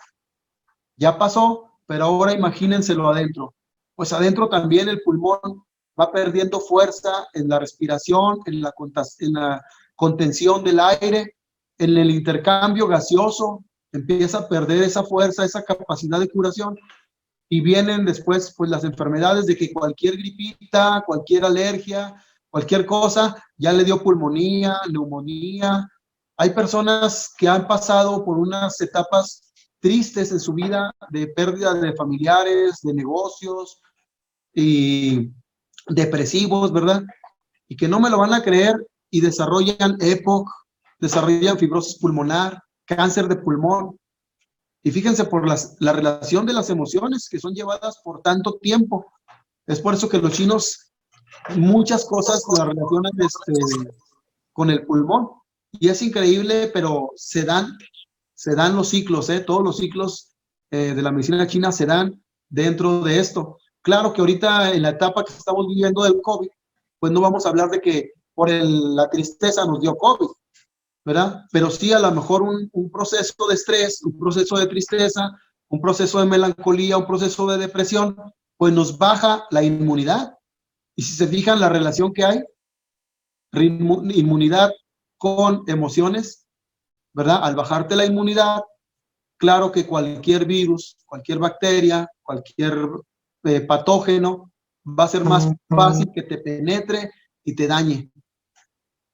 ya pasó, pero ahora imagínenselo adentro. Pues adentro también el pulmón va perdiendo fuerza en la respiración, en la contención del aire, en el intercambio gaseoso, empieza a perder esa fuerza, esa capacidad de curación, y vienen después pues las enfermedades de que cualquier gripita, cualquier alergia, cualquier cosa, ya le dio pulmonía, neumonía. Hay personas que han pasado por unas etapas tristes en su vida de pérdida de familiares, de negocios y depresivos, ¿verdad? Y que no me lo van a creer y desarrollan EPOC, desarrollan fibrosis pulmonar, cáncer de pulmón. Y fíjense por la relación de las emociones que son llevadas por tanto tiempo. Es por eso que los chinos muchas cosas las relacionan con el pulmón. Y es increíble, pero se dan los ciclos, todos los ciclos de la medicina china se dan dentro de esto. Claro que ahorita en la etapa que estamos viviendo del COVID, pues no vamos a hablar de que por la tristeza nos dio COVID, ¿verdad? Pero sí a lo mejor un proceso de estrés, un proceso de tristeza, un proceso de melancolía, un proceso de depresión, pues nos baja la inmunidad. Y si se fijan la relación que hay, inmunidad con emociones, ¿verdad? Al bajarte la inmunidad, claro que cualquier virus, cualquier bacteria, cualquier patógeno, va a ser más fácil que te penetre y te dañe,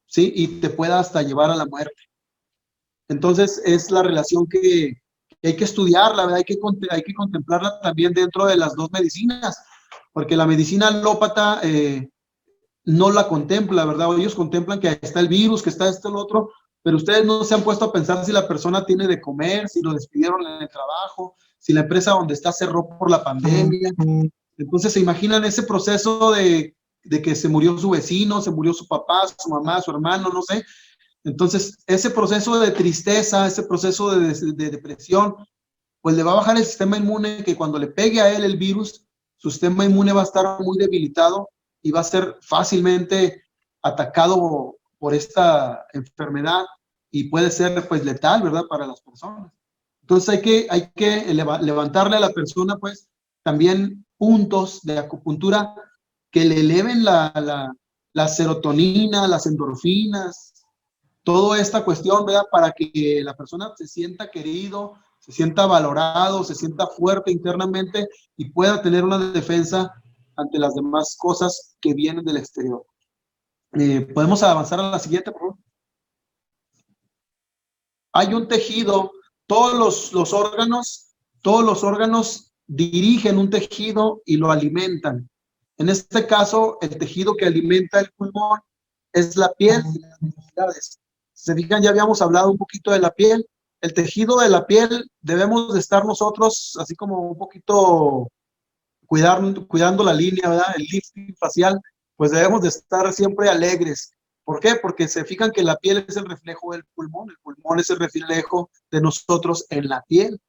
¿sí? Y te pueda hasta llevar a la muerte. Entonces, es la relación que hay que estudiarla, ¿verdad? Hay que contemplarla también dentro de las dos medicinas, porque la medicina alópata no la contempla, ¿verdad? Ellos contemplan que está el virus, que está esto, el otro, pero ustedes no se han puesto a pensar si la persona tiene de comer, si lo despidieron en el trabajo, si la empresa donde está cerró por la pandemia. Entonces se imaginan ese proceso de que se murió su vecino, se murió su papá, su mamá, su hermano, no sé. Entonces ese proceso de tristeza, ese proceso de depresión, pues le va a bajar el sistema inmune, que cuando le pegue a él el virus, su sistema inmune va a estar muy debilitado y va a ser fácilmente atacado por esta enfermedad y puede ser pues letal, ¿verdad? Para las personas. Entonces hay que levantarle a la persona pues también puntos de acupuntura que le eleven la la serotonina, las endorfinas, toda esta cuestión, ¿verdad? Para que la persona se sienta querido, se sienta valorado, se sienta fuerte internamente y pueda tener una defensa ante las demás cosas que vienen del exterior. ¿Podemos avanzar a la siguiente, por favor? Hay un tejido, todos los órganos dirigen un tejido y lo alimentan. En este caso, el tejido que alimenta el pulmón es la piel y las mucosidades. Si se fijan, ya habíamos hablado un poquito de la piel. El tejido de la piel debemos de estar nosotros así como un poquito cuidando la línea, ¿verdad? El lifting facial, pues debemos de estar siempre alegres. ¿Por qué? Porque se fijan que la piel es el reflejo del pulmón, el pulmón es el reflejo de nosotros en la piel,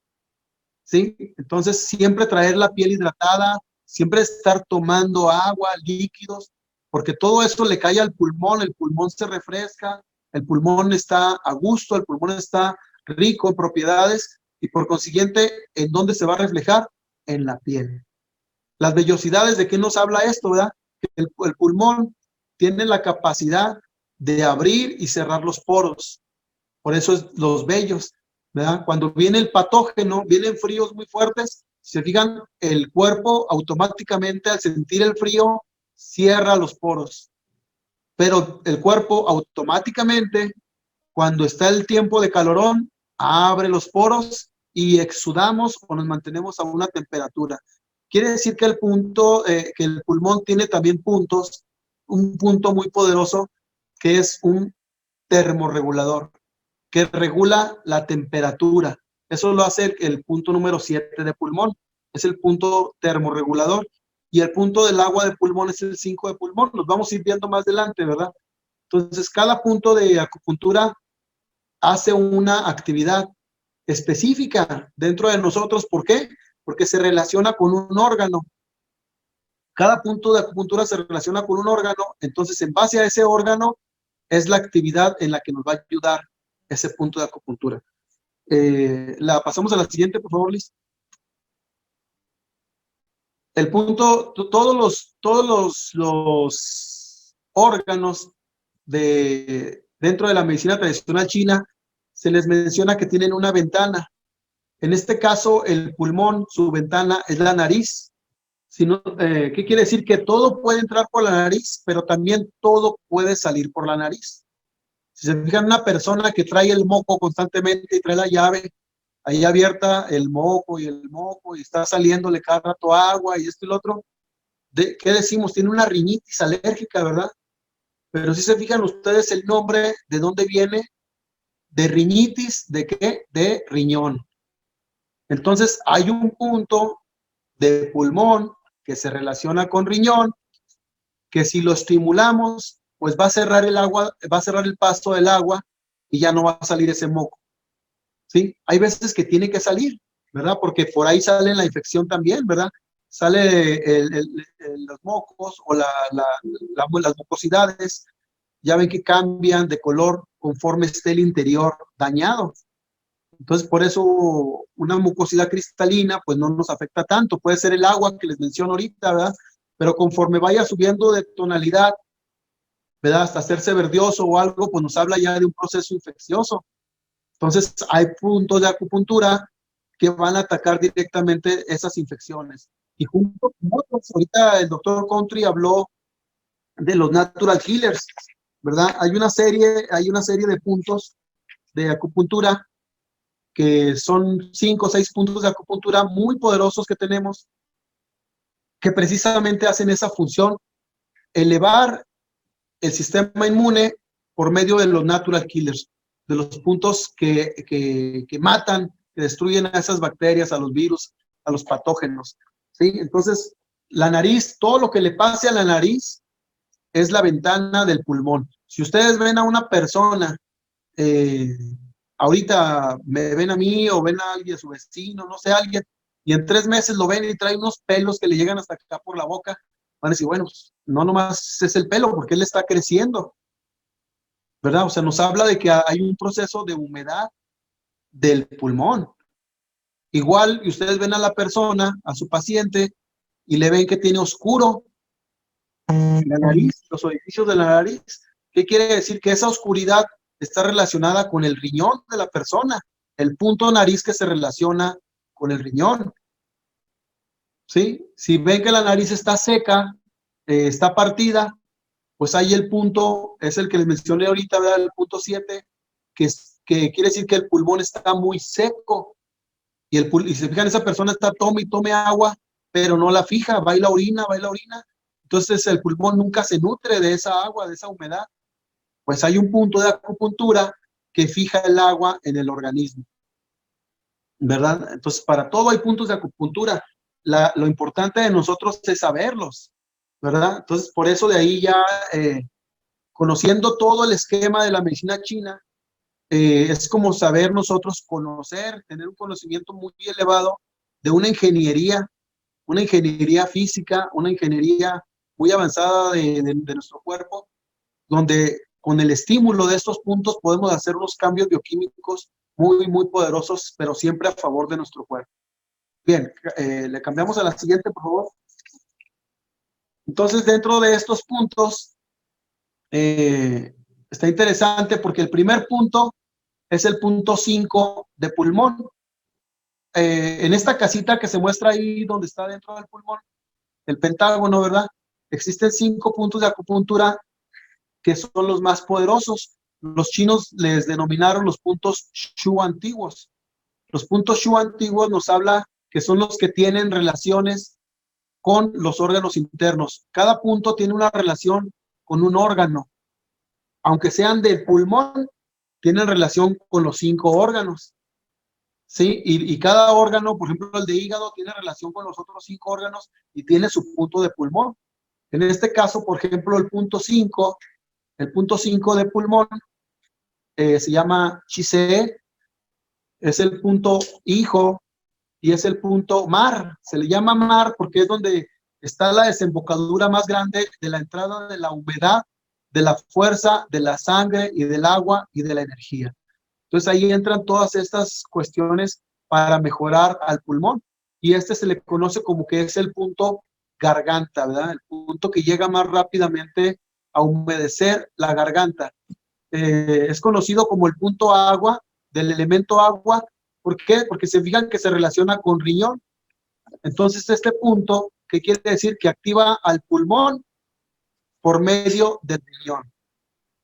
¿sí? Entonces, siempre traer la piel hidratada, siempre estar tomando agua, líquidos, porque todo esto le cae al pulmón, el pulmón se refresca, el pulmón está a gusto, el pulmón está rico en propiedades y por consiguiente, ¿en dónde se va a reflejar? En la piel. Las vellosidades, ¿de qué nos habla esto, verdad? Que el pulmón tiene la capacidad de abrir y cerrar los poros. Por eso es los vellos, ¿verdad? Cuando viene el patógeno, vienen fríos muy fuertes, si se fijan, el cuerpo automáticamente al sentir el frío cierra los poros. Pero el cuerpo automáticamente, cuando está el tiempo de calorón, abre los poros y exudamos o nos mantenemos a una temperatura. Quiere decir que que el pulmón tiene también puntos, un punto muy poderoso que es un termorregulador, que regula la temperatura. Eso lo hace el punto número 7 de pulmón, es el punto termorregulador. Y el punto del agua de pulmón es el 5 de pulmón. Los vamos a ir viendo más adelante, ¿verdad? Entonces, cada punto de acupuntura hace una actividad específica dentro de nosotros. ¿Por qué? Porque se relaciona con un órgano. Cada punto de acupuntura se relaciona con un órgano, entonces en base a ese órgano es la actividad en la que nos va a ayudar ese punto de acupuntura. La pasamos a la siguiente, por favor, Liz. El punto, todos los órganos dentro de la medicina tradicional china se les menciona que tienen una ventana. En este caso, el pulmón, su ventana es la nariz. ¿Qué quiere decir? Que todo puede entrar por la nariz, pero también todo puede salir por la nariz. Si se fijan, una persona que trae el moco constantemente y trae la llave ahí abierta, el moco y está saliéndole cada rato agua y esto y lo otro, ¿qué decimos? Tiene una rinitis alérgica, ¿verdad? Pero si se fijan ustedes el nombre, ¿de dónde viene? De rinitis, ¿de qué? De riñón. Entonces, hay un punto de pulmón que se relaciona con riñón, que si lo estimulamos, pues va a cerrar el agua, va a cerrar el paso del agua y ya no va a salir ese moco. ¿Sí? Hay veces que tiene que salir, ¿verdad? Porque por ahí sale la infección también, ¿verdad? Sale los mocos o las mucosidades, ya ven que cambian de color conforme esté el interior dañado. Entonces, por eso una mucosidad cristalina, pues no nos afecta tanto. Puede ser el agua que les menciono ahorita, ¿verdad? Pero conforme vaya subiendo de tonalidad, ¿verdad? Hasta hacerse verdioso o algo, pues nos habla ya de un proceso infeccioso. Entonces, hay puntos de acupuntura que van a atacar directamente esas infecciones. Y junto con otros, ahorita el doctor Country habló de los natural healers, ¿verdad? Hay una serie de puntos de acupuntura que son 5 o 6 puntos de acupuntura muy poderosos que tenemos, que precisamente hacen esa función, elevar el sistema inmune por medio de los natural killers, de los puntos que matan, que destruyen a esas bacterias, a los virus, a los patógenos, ¿sí? Entonces, la nariz, todo lo que le pase a la nariz es la ventana del pulmón. Si ustedes ven a una persona, ahorita me ven a mí o ven a alguien, a su vecino, no sé, alguien, y en 3 meses lo ven y trae unos pelos que le llegan hasta acá por la boca, van a decir, bueno, pues, no nomás es el pelo, porque él está creciendo, ¿verdad? O sea, nos habla de que hay un proceso de humedad del pulmón. Igual, y ustedes ven a la persona, a su paciente, y le ven que tiene oscuro, La nariz, los orificios de la nariz. ¿Qué quiere decir? Que esa oscuridad está relacionada con el riñón de la persona, el punto nariz que se relaciona con el riñón. ¿Sí? Si ven que la nariz está seca, está partida, pues ahí el punto es el que les mencioné ahorita, ¿verdad? El punto 7, que quiere decir que el pulmón está muy seco. Y se fijan, esa persona está tome y tome agua, pero no la fija, va y la orina, va y la orina. Entonces el pulmón nunca se nutre de esa agua, de esa humedad. Pues hay un punto de acupuntura que fija el agua en el organismo, ¿verdad? Entonces para todo hay puntos de acupuntura. Lo importante de nosotros es saberlos, ¿verdad? Entonces por eso de ahí ya, conociendo todo el esquema de la medicina china, es como saber nosotros conocer, tener un conocimiento muy elevado de una ingeniería física, una ingeniería muy avanzada de nuestro cuerpo, donde con el estímulo de estos puntos podemos hacer unos cambios bioquímicos muy, muy poderosos, pero siempre a favor de nuestro cuerpo. Bien, le cambiamos a la siguiente, por favor. Entonces, dentro de estos puntos, está interesante porque el primer punto es el punto 5 de pulmón. En esta casita que se muestra ahí donde está dentro del pulmón, el pentágono, ¿verdad? Existen 5 puntos de acupuntura que son los más poderosos. Los chinos les denominaron los puntos Shu antiguos. Los puntos Shu antiguos nos habla que son los que tienen relaciones con los órganos internos. Cada punto tiene una relación con un órgano. Aunque sean del pulmón, tienen relación con los 5 órganos. ¿Sí? Y cada órgano, por ejemplo, el de hígado, tiene relación con los otros 5 órganos y tiene su punto de pulmón. En este caso, por ejemplo, el punto 5 de pulmón se llama Chise, es el punto hijo y es el punto mar. Se le llama mar porque es donde está la desembocadura más grande de la entrada de la humedad, de la fuerza, de la sangre y del agua y de la energía. Entonces ahí entran todas estas cuestiones para mejorar al pulmón. Y este se le conoce como que es el punto garganta, ¿verdad? El punto que llega más rápidamente a humedecer la garganta. Es conocido como el punto agua, del elemento agua. ¿Por qué? Porque se fijan que se relaciona con riñón. Entonces este punto, ¿qué quiere decir? Que activa al pulmón por medio del riñón.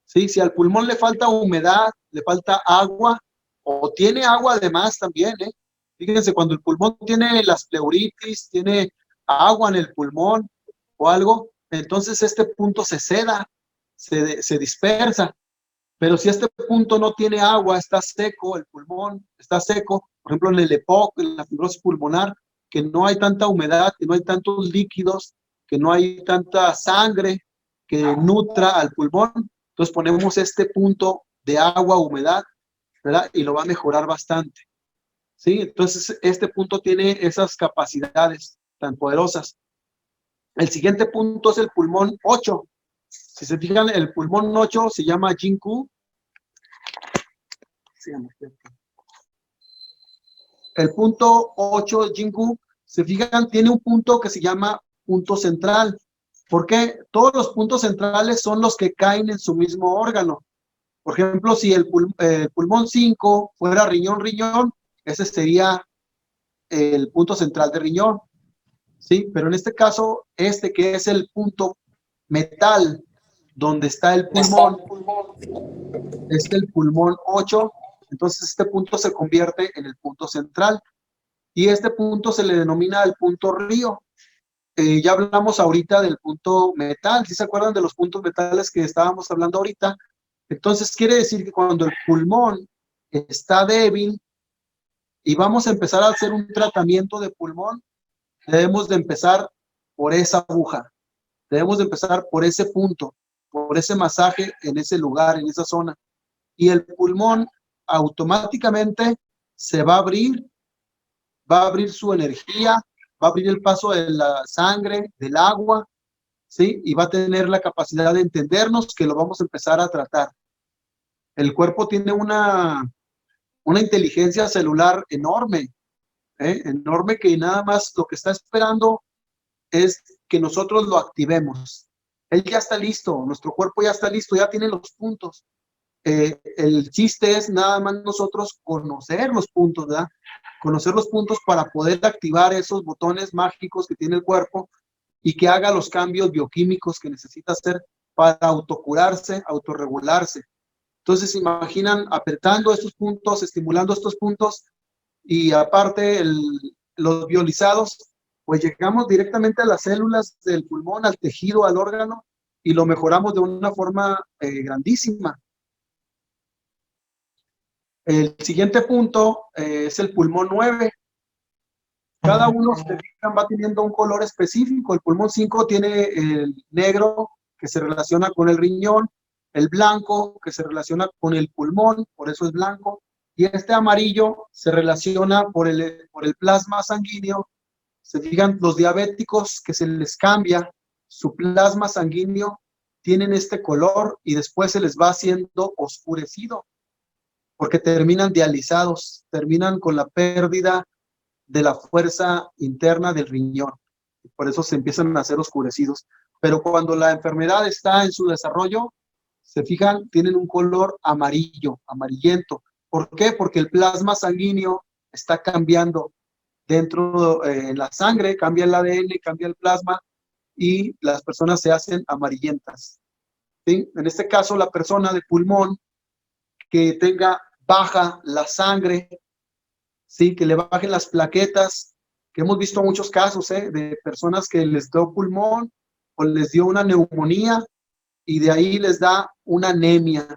¿Sí? Si al pulmón le falta humedad, le falta agua, o tiene agua además también, ¿eh? Fíjense, cuando el pulmón tiene las pleuritis, tiene agua en el pulmón o algo, entonces este punto se seda, se dispersa. Pero si este punto no tiene agua, está seco, el pulmón está seco, por ejemplo en el EPOC, en la fibrosis pulmonar, que no hay tanta humedad, que no hay tantos líquidos, que no hay tanta sangre que nutra al pulmón, entonces ponemos este punto de agua, humedad, ¿verdad? Y lo va a mejorar bastante. ¿Sí? Entonces este punto tiene esas capacidades tan poderosas. El siguiente punto es el pulmón 8. Si se fijan, el pulmón 8 se llama Jinku. El punto 8 Jinku, se fijan, tiene un punto que se llama punto central. ¿Por qué? Todos los puntos centrales son los que caen en su mismo órgano. Por ejemplo, si el pulmón 5 fuera riñón, ese sería el punto central de riñón. ¿Sí? Pero en este caso, este que es el punto metal, donde está el pulmón, es el pulmón 8, entonces este punto se convierte en el punto central. Y este punto se le denomina el punto río. Ya hablamos ahorita del punto metal, ¿sí se acuerdan de los puntos metales que estábamos hablando ahorita? Entonces quiere decir que cuando el pulmón está débil y vamos a empezar a hacer un tratamiento de pulmón, debemos de empezar por esa aguja, debemos de empezar por ese punto, por ese masaje en ese lugar, en esa zona. Y el pulmón automáticamente se va a abrir su energía, va a abrir el paso de la sangre, del agua, ¿sí? Y va a tener la capacidad de entendernos que lo vamos a empezar a tratar. El cuerpo tiene una inteligencia celular enorme, enorme, que nada más lo que está esperando es que nosotros lo activemos. Él ya está listo, nuestro cuerpo ya está listo, ya tiene los puntos. El chiste es nada más nosotros conocer los puntos, ¿verdad? Conocer los puntos para poder activar esos botones mágicos que tiene el cuerpo y que haga los cambios bioquímicos que necesita hacer para autocurarse, autorregularse. Entonces, se imaginan apretando estos puntos, estimulando estos puntos, y aparte los biolizados, pues llegamos directamente a las células del pulmón, al tejido, al órgano, y lo mejoramos de una forma grandísima. El siguiente punto es el pulmón 9. Cada uno, se fijan, va teniendo un color específico. El pulmón 5 tiene el negro, que se relaciona con el riñón, el blanco, que se relaciona con el pulmón, por eso es blanco, y este amarillo se relaciona por el plasma sanguíneo. Se fijan, los diabéticos que se les cambia su plasma sanguíneo tienen este color y después se les va haciendo oscurecido, porque terminan dializados, terminan con la pérdida de la fuerza interna del riñón. Por eso se empiezan a hacer oscurecidos. Pero cuando la enfermedad está en su desarrollo, se fijan, tienen un color amarillo, amarillento. ¿Por qué? Porque el plasma sanguíneo está cambiando dentro en la sangre, cambia el ADN, cambia el plasma y las personas se hacen amarillentas. ¿Sí? En este caso, la persona de pulmón que tenga baja la sangre, ¿sí? Que le bajen las plaquetas, que hemos visto muchos casos de personas que les dio pulmón o les dio una neumonía y de ahí les da una anemia,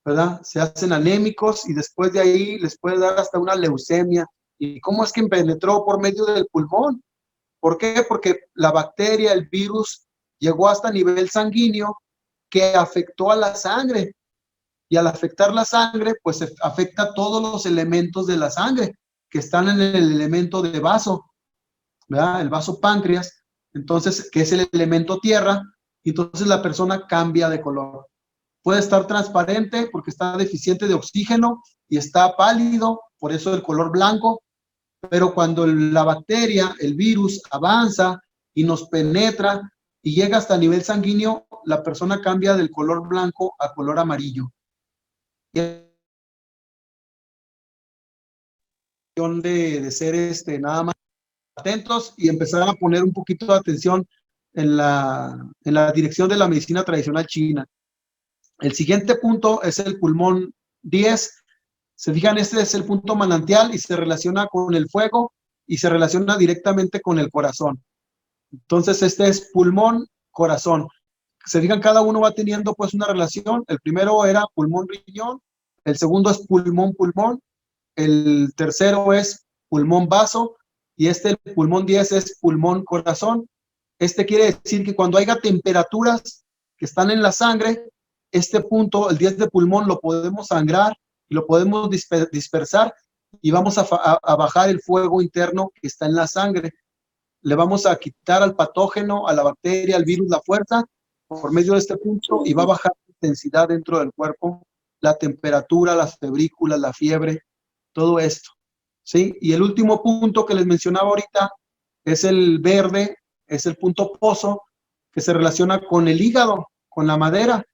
¿verdad? Se hacen anémicos y después de ahí les puede dar hasta una leucemia. ¿Y cómo es que penetró por medio del pulmón? ¿Por qué? Porque la bacteria, el virus, llegó hasta nivel sanguíneo que afectó a la sangre. Y al afectar la sangre, pues afecta todos los elementos de la sangre que están en el elemento de vaso, ¿verdad? El vaso páncreas, entonces, que es el elemento tierra, y entonces la persona cambia de color. Puede estar transparente porque está deficiente de oxígeno y está pálido, por eso el color blanco, pero cuando la bacteria, el virus, avanza y nos penetra y llega hasta el nivel sanguíneo, la persona cambia del color blanco a color amarillo. De ser nada más atentos y empezar a poner un poquito de atención en la dirección de la medicina tradicional china. El siguiente punto es el pulmón 10. Se fijan, este es el punto manantial y se relaciona con el fuego y se relaciona directamente con el corazón. Entonces, este es pulmón, corazón. Se fijan, cada uno va teniendo pues una relación. El primero era pulmón-riñón, el segundo es pulmón-pulmón, el tercero es pulmón-vaso y el pulmón 10 es pulmón-corazón. Quiere decir que cuando haya temperaturas que están en la sangre, este punto, el 10 de pulmón, lo podemos sangrar y lo podemos dispersar y vamos a bajar el fuego interno que está en la sangre. Le vamos a quitar al patógeno, a la bacteria, al virus, la fuerza por medio de este punto y va a bajar la intensidad dentro del cuerpo, la temperatura, las febrículas, la fiebre, todo esto, ¿sí? Y el último punto que les mencionaba ahorita es el verde, es el punto pozo, que se relaciona con el hígado, con la madera.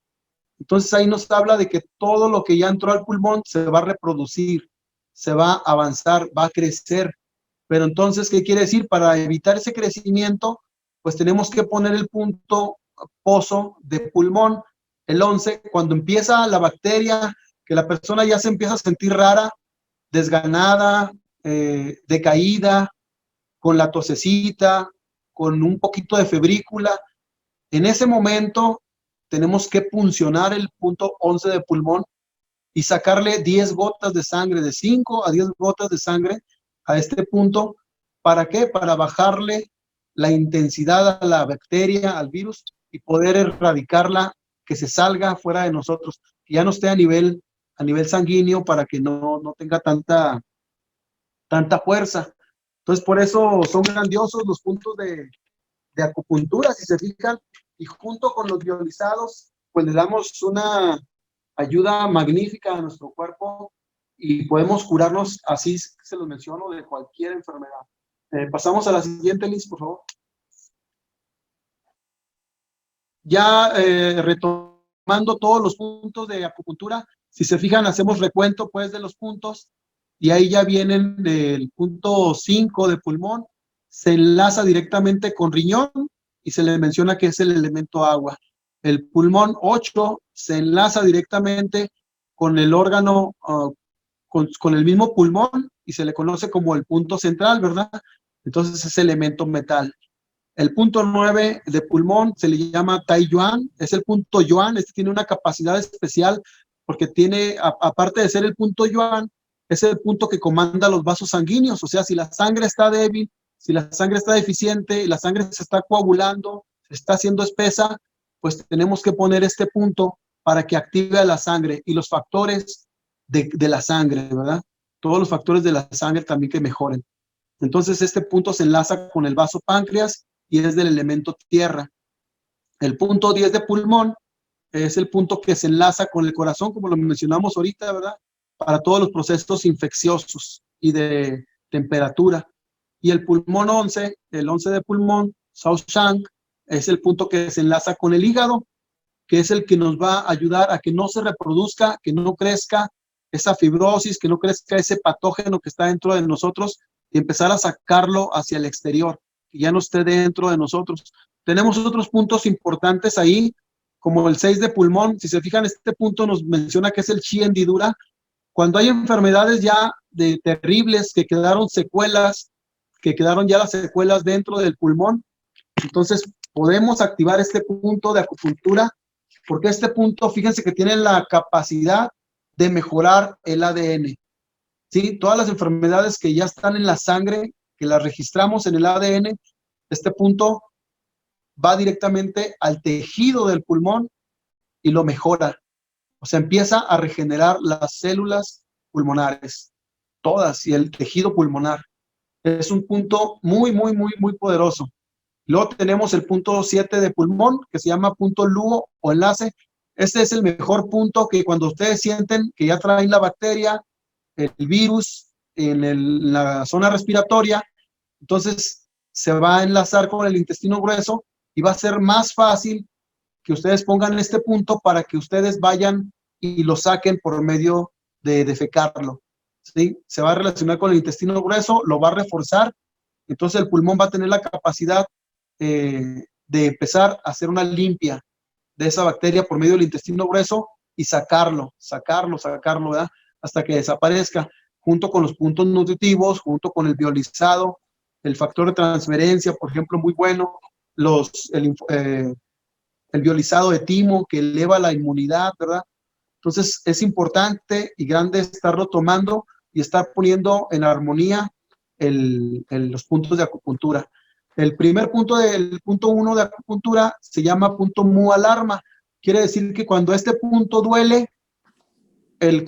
Entonces ahí nos habla de que todo lo que ya entró al pulmón se va a reproducir, se va a avanzar, va a crecer. Pero entonces, ¿qué quiere decir? Para evitar ese crecimiento, pues tenemos que poner el punto pozo de pulmón, el 11, cuando empieza la bacteria, que la persona ya se empieza a sentir rara, desganada, decaída, con la tosecita, con un poquito de febrícula. En ese momento tenemos que puncionar el punto 11 de pulmón y sacarle 10 gotas de sangre, de 5 a 10 gotas de sangre a este punto. ¿Para qué? Para bajarle la intensidad a la bacteria, al virus, y poder erradicarla, que se salga fuera de nosotros, que ya no esté a nivel sanguíneo para que no tenga tanta fuerza. Entonces, por eso son grandiosos los puntos de acupuntura, si se fijan, y junto con los biolizados, pues le damos una ayuda magnífica a nuestro cuerpo y podemos curarnos, así se los menciono, de cualquier enfermedad. Pasamos a la siguiente, Liz, por favor. ya retomando todos los puntos de acupuntura, si se fijan, hacemos recuento pues de los puntos y ahí ya vienen del punto 5 de pulmón, se enlaza directamente con riñón y se le menciona que es el elemento agua. El pulmón 8 se enlaza directamente con el órgano, con el mismo pulmón y se le conoce como el punto central, ¿verdad? Entonces es elemento metal. El punto 9 de pulmón se le llama Tai Yuan, es el punto Yuan, este tiene una capacidad especial porque tiene, aparte de ser el punto Yuan, es el punto que comanda los vasos sanguíneos, o sea, si la sangre está débil, si la sangre está deficiente, la sangre se está coagulando, se está haciendo espesa, pues tenemos que poner este punto para que active a la sangre y los factores de la sangre, ¿verdad? Todos los factores de la sangre también que mejoren. Entonces este punto se enlaza con el vaso páncreas y es del elemento tierra. El punto 10 de pulmón es el punto que se enlaza con el corazón, como lo mencionamos ahorita, ¿verdad? Para todos los procesos infecciosos y de temperatura. Y el pulmón 11, el 11 de pulmón, Shaoshang, es el punto que se enlaza con el hígado, que es el que nos va a ayudar a que no se reproduzca, que no crezca esa fibrosis, que no crezca ese patógeno que está dentro de nosotros y empezar a sacarlo hacia el exterior, que ya no esté dentro de nosotros. Tenemos otros puntos importantes ahí, como el 6 de pulmón. Si se fijan, este punto nos menciona que es el chi hendidura. Cuando hay enfermedades ya terribles, que quedaron secuelas, que quedaron ya las secuelas dentro del pulmón, entonces podemos activar este punto de acupuntura, porque este punto, fíjense que tiene la capacidad de mejorar el ADN. ¿Sí? Todas las enfermedades que ya están en la sangre, que las registramos en el ADN, este punto va directamente al tejido del pulmón y lo mejora. O sea, empieza a regenerar las células pulmonares, todas, y el tejido pulmonar. Es un punto muy, muy, muy, muy poderoso. Luego tenemos el punto 7 de pulmón, que se llama punto luo o enlace. Este es el mejor punto que cuando ustedes sienten que ya traen la bacteria, el virus en la zona respiratoria, entonces se va a enlazar con el intestino grueso y va a ser más fácil que ustedes pongan este punto para que ustedes vayan y lo saquen por medio de defecarlo. ¿Sí? Se va a relacionar con el intestino grueso, lo va a reforzar, entonces el pulmón va a tener la capacidad de empezar a hacer una limpia de esa bacteria por medio del intestino grueso y sacarlo, ¿verdad? Hasta que desaparezca, junto con los puntos nutritivos, junto con el biolizado, el factor de transferencia, por ejemplo, muy bueno, el biolizado de timo, que eleva la inmunidad, ¿verdad? Entonces, es importante y grande estarlo tomando y estar poniendo en armonía los puntos de acupuntura. El primer punto del punto 1 de acupuntura se llama punto mu alarma. Quiere decir que cuando este punto duele, el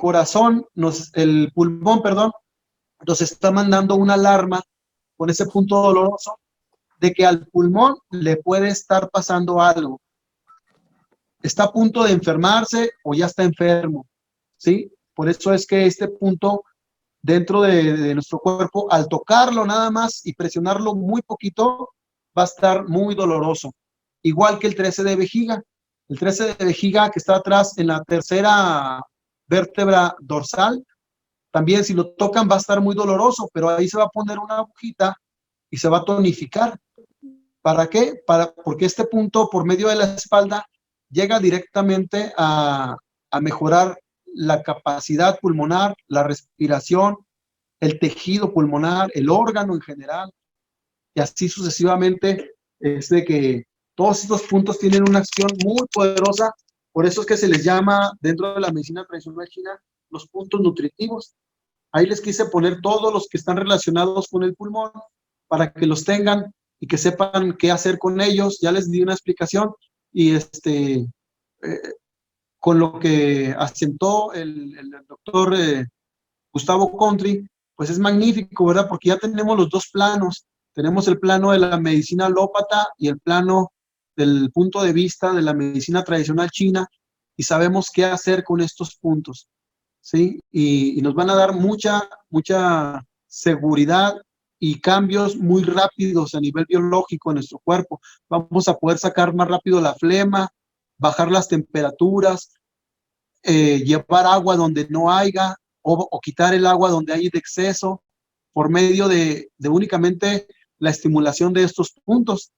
pulmón, perdón, nos está mandando una alarma con ese punto doloroso de que al pulmón le puede estar pasando algo. Está a punto de enfermarse o ya está enfermo, ¿sí? Por eso es que este punto dentro de nuestro cuerpo, al tocarlo nada más y presionarlo muy poquito, va a estar muy doloroso. Igual que el 13 de vejiga. El 13 de vejiga que está atrás en la tercera vértebra dorsal, también si lo tocan va a estar muy doloroso, pero ahí se va a poner una agujita y se va a tonificar. ¿Para qué? Porque este punto por medio de la espalda llega directamente a mejorar la capacidad pulmonar, la respiración, el tejido pulmonar, el órgano en general, y así sucesivamente. Es de que todos estos puntos tienen una acción muy poderosa, por eso es que se les llama dentro de la medicina tradicional china los puntos nutritivos. Ahí les quise poner todos los que están relacionados con el pulmón para que los tengan y que sepan qué hacer con ellos. Ya les di una explicación y con lo que asentó el doctor Gustavo Country, pues es magnífico, ¿verdad? Porque ya tenemos los dos planos. Tenemos el plano de la medicina alópata y el plano del punto de vista de la medicina tradicional china y sabemos qué hacer con estos puntos, ¿sí? Y nos van a dar mucha seguridad y cambios muy rápidos a nivel biológico en nuestro cuerpo. Vamos a poder sacar más rápido la flema, bajar las temperaturas, llevar agua donde no haya, o quitar el agua donde hay de exceso, por medio de únicamente la estimulación de estos puntos.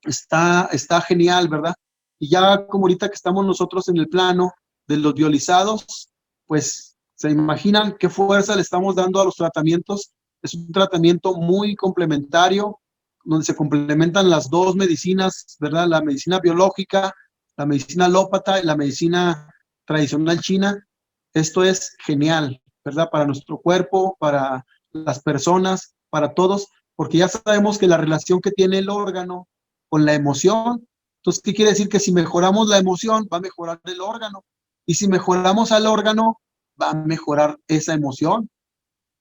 Está genial, ¿verdad? Y ya como ahorita que estamos nosotros en el plano de los biolizados, pues se imaginan qué fuerza le estamos dando a los tratamientos. Es un tratamiento muy complementario, donde se complementan las dos medicinas, ¿verdad? La medicina biológica, la medicina alópata y la medicina tradicional china. Esto es genial, ¿verdad? Para nuestro cuerpo, para las personas, para todos, porque ya sabemos que la relación que tiene el órgano con la emoción, entonces, ¿qué quiere decir? Que si mejoramos la emoción, va a mejorar el órgano, y si mejoramos al órgano, va a mejorar esa emoción,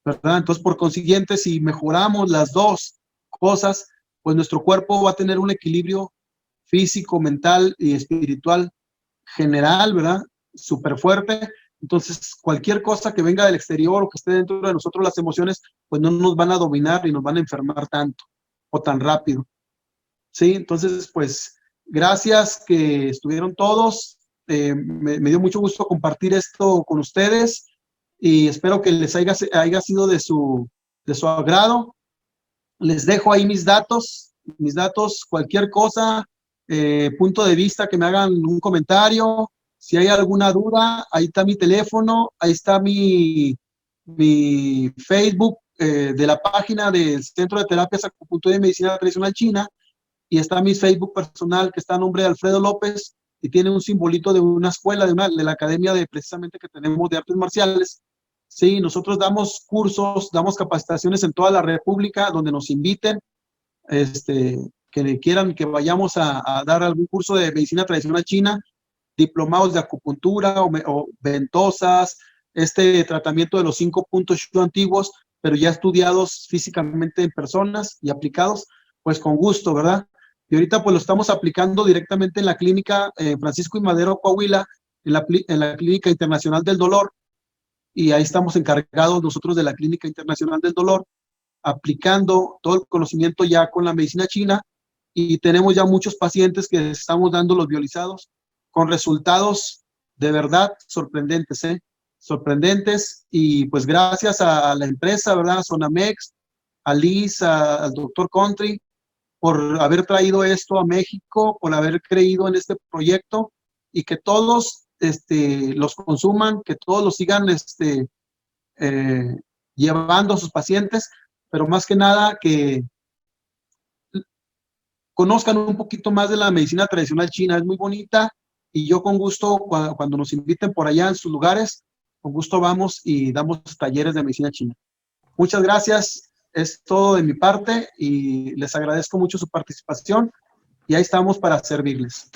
¿verdad? Entonces, por consiguiente, si mejoramos las dos cosas, pues nuestro cuerpo va a tener un equilibrio físico, mental y espiritual general, ¿verdad? Súper fuerte. Entonces, cualquier cosa que venga del exterior o que esté dentro de nosotros, las emociones, pues no nos van a dominar ni nos van a enfermar tanto o tan rápido. Sí, entonces, pues, gracias que estuvieron todos. Me dio mucho gusto compartir esto con ustedes y espero que les haya sido de su agrado. Les dejo ahí mis datos, cualquier cosa, punto de vista, que me hagan un comentario. Si hay alguna duda, ahí está mi teléfono, ahí está mi Facebook de la página del Centro de Terapias, Acupuntura y Medicina Tradicional China, y está mi Facebook personal, que está a nombre de Alfredo López, y tiene un simbolito de una escuela, de la academia precisamente que tenemos de artes marciales. Sí, nosotros damos cursos, damos capacitaciones en toda la República, donde nos inviten, que quieran que vayamos a dar algún curso de medicina tradicional china, diplomados de acupuntura o ventosas, tratamiento de los 5 puntos Shu antiguos, pero ya estudiados físicamente en personas y aplicados, pues con gusto, ¿verdad? Y ahorita pues lo estamos aplicando directamente en la clínica Francisco y Madero, Coahuila, en la Clínica Internacional del Dolor, y ahí estamos encargados nosotros de la Clínica Internacional del Dolor, aplicando todo el conocimiento ya con la medicina china, y tenemos ya muchos pacientes que estamos dando los biolizados con resultados de verdad sorprendentes, sorprendentes, y pues gracias a la empresa, ¿verdad? A Sonamex, a Liz, al Dr. Country, por haber traído esto a México, por haber creído en este proyecto, y que todos los consuman, que todos los sigan llevando a sus pacientes, pero más que nada que conozcan un poquito más de la medicina tradicional china. Es muy bonita, y yo con gusto, cuando nos inviten por allá en sus lugares, con gusto vamos y damos talleres de medicina china. Muchas gracias. Es todo de mi parte y les agradezco mucho su participación, y ahí estamos para servirles.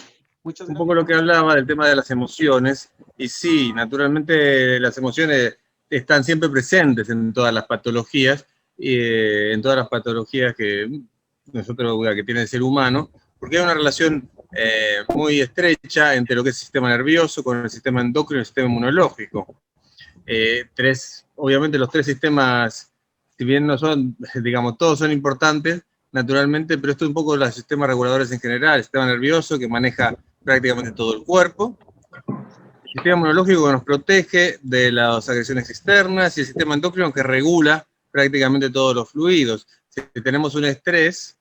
Muchas gracias. Un poco lo que hablaba del tema de las emociones, y sí, naturalmente las emociones están siempre presentes en todas las patologías, que nosotros, que tiene el ser humano, porque hay una relación muy estrecha entre lo que es el sistema nervioso con el sistema endocrino y el sistema inmunológico. Obviamente los tres sistemas, si bien no son, digamos, todos son importantes, naturalmente, pero esto es un poco los sistemas reguladores en general: el sistema nervioso, que maneja prácticamente todo el cuerpo, el sistema inmunológico, que nos protege de las agresiones externas, y el sistema endocrino, que regula prácticamente todos los fluidos. Si tenemos un estrés,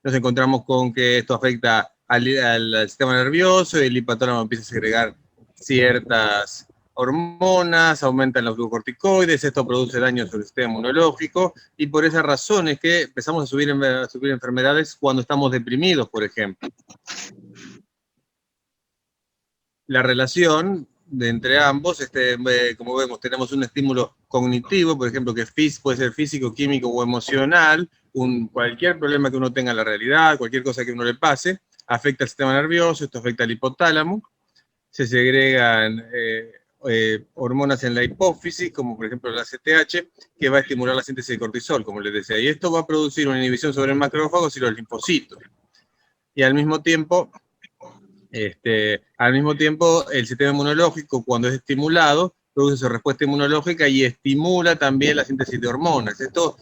nos encontramos con que esto afecta al sistema nervioso, y el hipotálamo empieza a segregar ciertas hormonas, aumentan los glucocorticoides, esto produce daño sobre el sistema inmunológico, y por esa razón es que empezamos a sufrir enfermedades cuando estamos deprimidos, por ejemplo. La relación entre ambos, como vemos, tenemos un estímulo cognitivo, por ejemplo, que puede ser físico, químico o emocional. Cualquier problema que uno tenga en la realidad, cualquier cosa que uno le pase, afecta al sistema nervioso, esto afecta al hipotálamo, se segregan hormonas en la hipófisis, como por ejemplo la ACTH, que va a estimular la síntesis de cortisol, como les decía, y esto va a producir una inhibición sobre el macrófagos y los linfocitos. Y al mismo tiempo, el sistema inmunológico, cuando es estimulado, produce su respuesta inmunológica y estimula también la síntesis de hormonas. Esto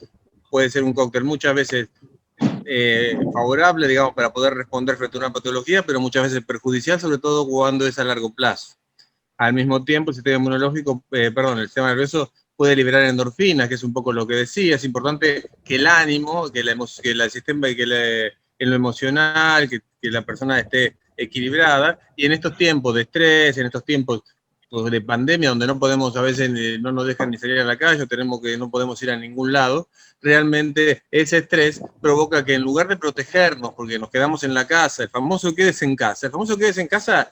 puede ser un cóctel muchas veces favorable, digamos, para poder responder frente a una patología, pero muchas veces perjudicial, sobre todo cuando es a largo plazo. Al mismo tiempo, el sistema inmunológico, el sistema nervioso puede liberar endorfinas, que es un poco lo que decía. Es importante que el ánimo, que el sistema, en lo emocional, que la persona esté equilibrada. Y en estos tiempos de estrés, en estos tiempos de pandemia, donde no podemos, a veces no nos dejan ni salir a la calle, no podemos ir a ningún lado, realmente ese estrés provoca que en lugar de protegernos, porque nos quedamos en la casa, el famoso quédese en casa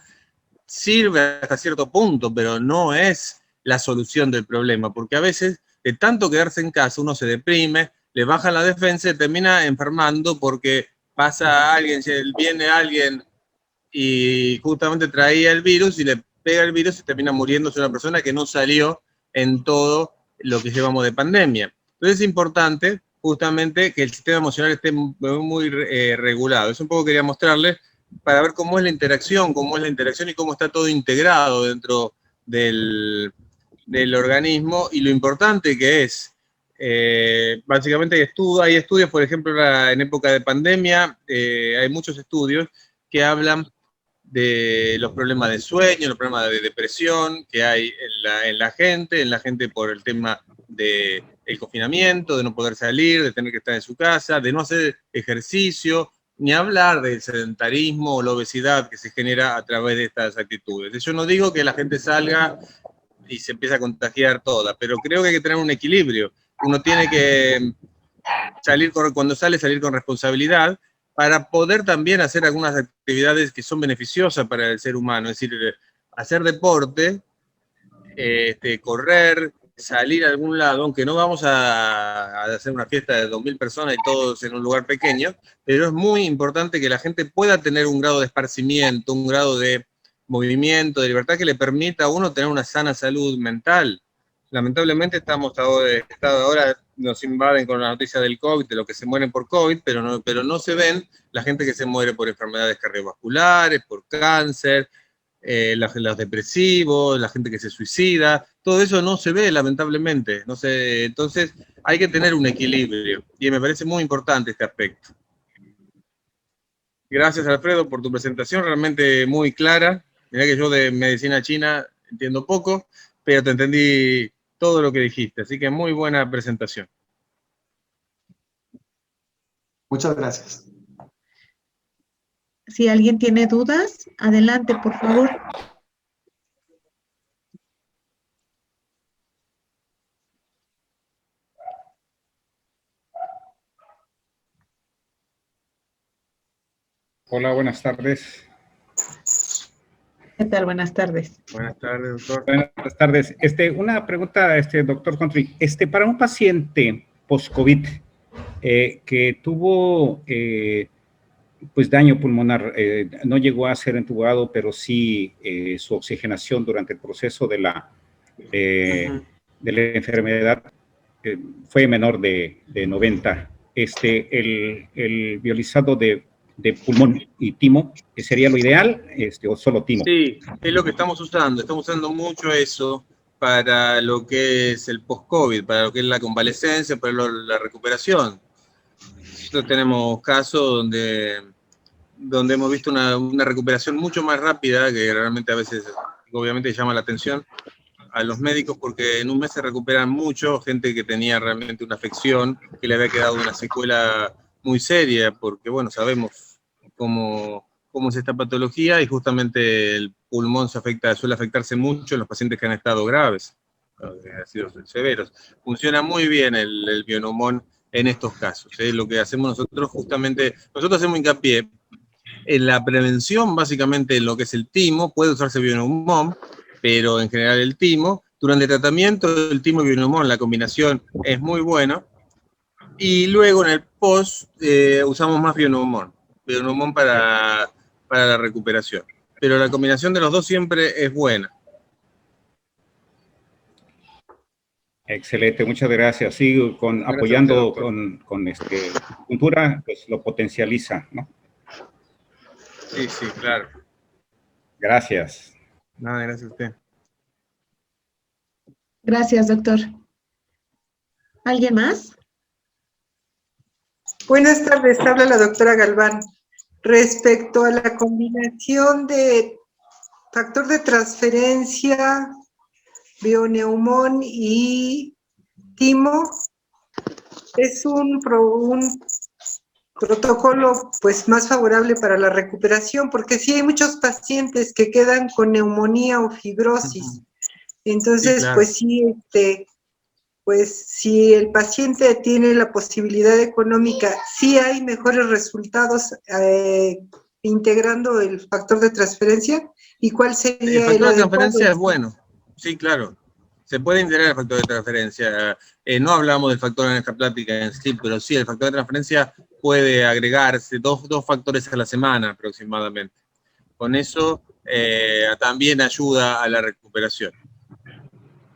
sirve hasta cierto punto, pero no es la solución del problema, porque a veces de tanto quedarse en casa uno se deprime, le baja la defensa y termina enfermando porque pasa alguien, viene alguien y justamente traía el virus y le pega el virus y termina muriéndose una persona que no salió en todo lo que llevamos de pandemia. Entonces es importante justamente que el sistema emocional esté muy regulado. Eso un poco quería mostrarles para ver cómo es la interacción y cómo está todo integrado dentro del organismo y lo importante que es. Básicamente hay estudios, por ejemplo, en época de pandemia, hay muchos estudios que hablan de los problemas de sueño, los problemas de depresión que hay en la gente por el tema del confinamiento, de no poder salir, de tener que estar en su casa, de no hacer ejercicio, ni hablar del sedentarismo o la obesidad que se genera a través de estas actitudes. Yo no digo que la gente salga y se empiece a contagiar toda, pero creo que hay que tener un equilibrio. Uno tiene que cuando sale, salir con responsabilidad, para poder también hacer algunas actividades que son beneficiosas para el ser humano, es decir, hacer deporte, correr, salir a algún lado, aunque no vamos a hacer una fiesta de 2.000 personas y todos en un lugar pequeño, pero es muy importante que la gente pueda tener un grado de esparcimiento, un grado de movimiento, de libertad que le permita a uno tener una sana salud mental. Lamentablemente estamos ahora nos invaden con la noticia del COVID, de lo que se mueren por COVID, pero no se ven la gente que se muere por enfermedades cardiovasculares, por cáncer, los depresivos, la gente que se suicida, todo eso no se ve lamentablemente. No sé, entonces hay que tener un equilibrio y me parece muy importante este aspecto. Gracias, Alfredo, por tu presentación, realmente muy clara. Mirá que yo de medicina china entiendo poco, pero te entendí todo lo que dijiste, así que muy buena presentación. Muchas gracias. Si alguien tiene dudas, adelante, por favor. Hola, buenas tardes. ¿Qué tal? Buenas tardes. Buenas tardes, doctor. Buenas tardes. Una pregunta, doctor Country. Para un paciente post-COVID que tuvo pues daño pulmonar, no llegó a ser entubado, pero sí su oxigenación durante el proceso de la enfermedad fue menor de 90. El violizado de pulmón y timo, ¿sería lo ideal o solo timo? Sí, es lo que estamos usando mucho eso para lo que es el post-COVID, para lo que es la convalescencia, para la recuperación. Nosotros tenemos casos donde hemos visto una recuperación mucho más rápida, que realmente a veces obviamente llama la atención a los médicos, porque en un mes se recuperan mucho, gente que tenía realmente una afección, que le había quedado una secuela muy seria, porque bueno, sabemos cómo es esta patología y justamente el pulmón suele afectarse mucho en los pacientes que han estado graves, sido severos. Funciona muy bien el Bioneumon en estos casos. Lo que hacemos nosotros hacemos hincapié en la prevención, básicamente en lo que es el timo. Puede usarse Bioneumon, pero en general el timo. Durante el tratamiento, el timo y Bioneumon, la combinación es muy buena. Y luego en el post usamos más Bioneumon para la recuperación. Pero la combinación de los dos siempre es buena. Excelente, muchas gracias. Sí, apoyando con cultura, pues lo potencializa, ¿no? Sí, claro. Gracias. Nada, gracias a usted. Gracias, doctor. ¿Alguien más? Buenas tardes, habla la doctora Galván. Respecto a la combinación de factor de transferencia, bioneumón y timo, es un protocolo pues más favorable para la recuperación, porque sí hay muchos pacientes que quedan con neumonía o fibrosis. Entonces, Sí, claro. pues sí, pues si el paciente tiene la posibilidad económica, sí hay mejores resultados integrando el factor de transferencia. ¿Y cuál El sería el factor de adecuado? transferencia es bueno. Sí, claro. Se puede integrar el factor de transferencia. No hablamos del factor de angioplática en sí, pero sí, el factor de transferencia puede agregarse dos factores a la semana aproximadamente. Con eso también ayuda a la recuperación.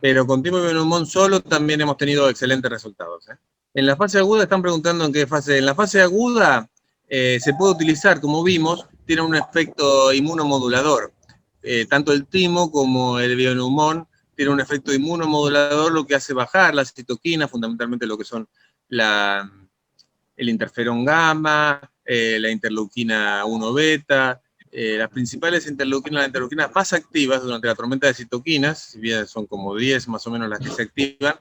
Pero con timo y bioneumón solo también hemos tenido excelentes resultados. En la fase aguda están preguntando en qué fase. En la fase aguda se puede utilizar, como vimos, tiene un efecto inmunomodulador. Tanto el timo como el bioneumón tiene un efecto inmunomodulador, lo que hace bajar las citoquinas, fundamentalmente lo que son el interferón gamma, la interleuquina 1 beta, las principales interleuquinas más activas durante la tormenta de citoquinas, si bien son como 10 más o menos las que se activan,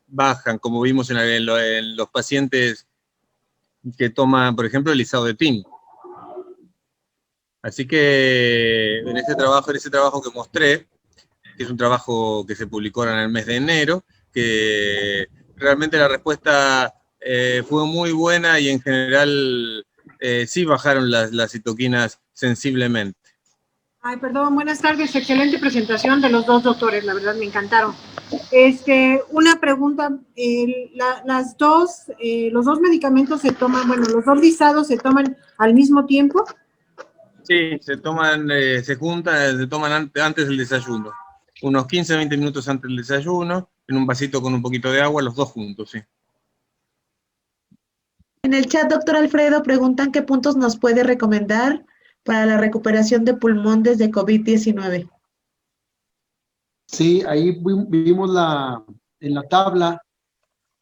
bajan, como vimos en los pacientes que toman, por ejemplo, el lisado de timo. Así que en ese trabajo que mostré, que es un trabajo que se publicó ahora en el mes de enero, que realmente la respuesta fue muy buena y en general sí bajaron las citoquinas sensiblemente. Ay, perdón, buenas tardes, excelente presentación de los dos doctores, la verdad me encantaron. Una pregunta, los dos medicamentos se toman, bueno, los dos lisados se toman al mismo tiempo. Sí, se toman, se juntan, se toman antes del desayuno. Unos 15-20 minutos antes del desayuno, en un vasito con un poquito de agua, los dos juntos, sí. En el chat, doctor Alfredo, preguntan qué puntos nos puede recomendar para la recuperación de pulmón desde COVID-19. Sí, ahí vimos en la tabla.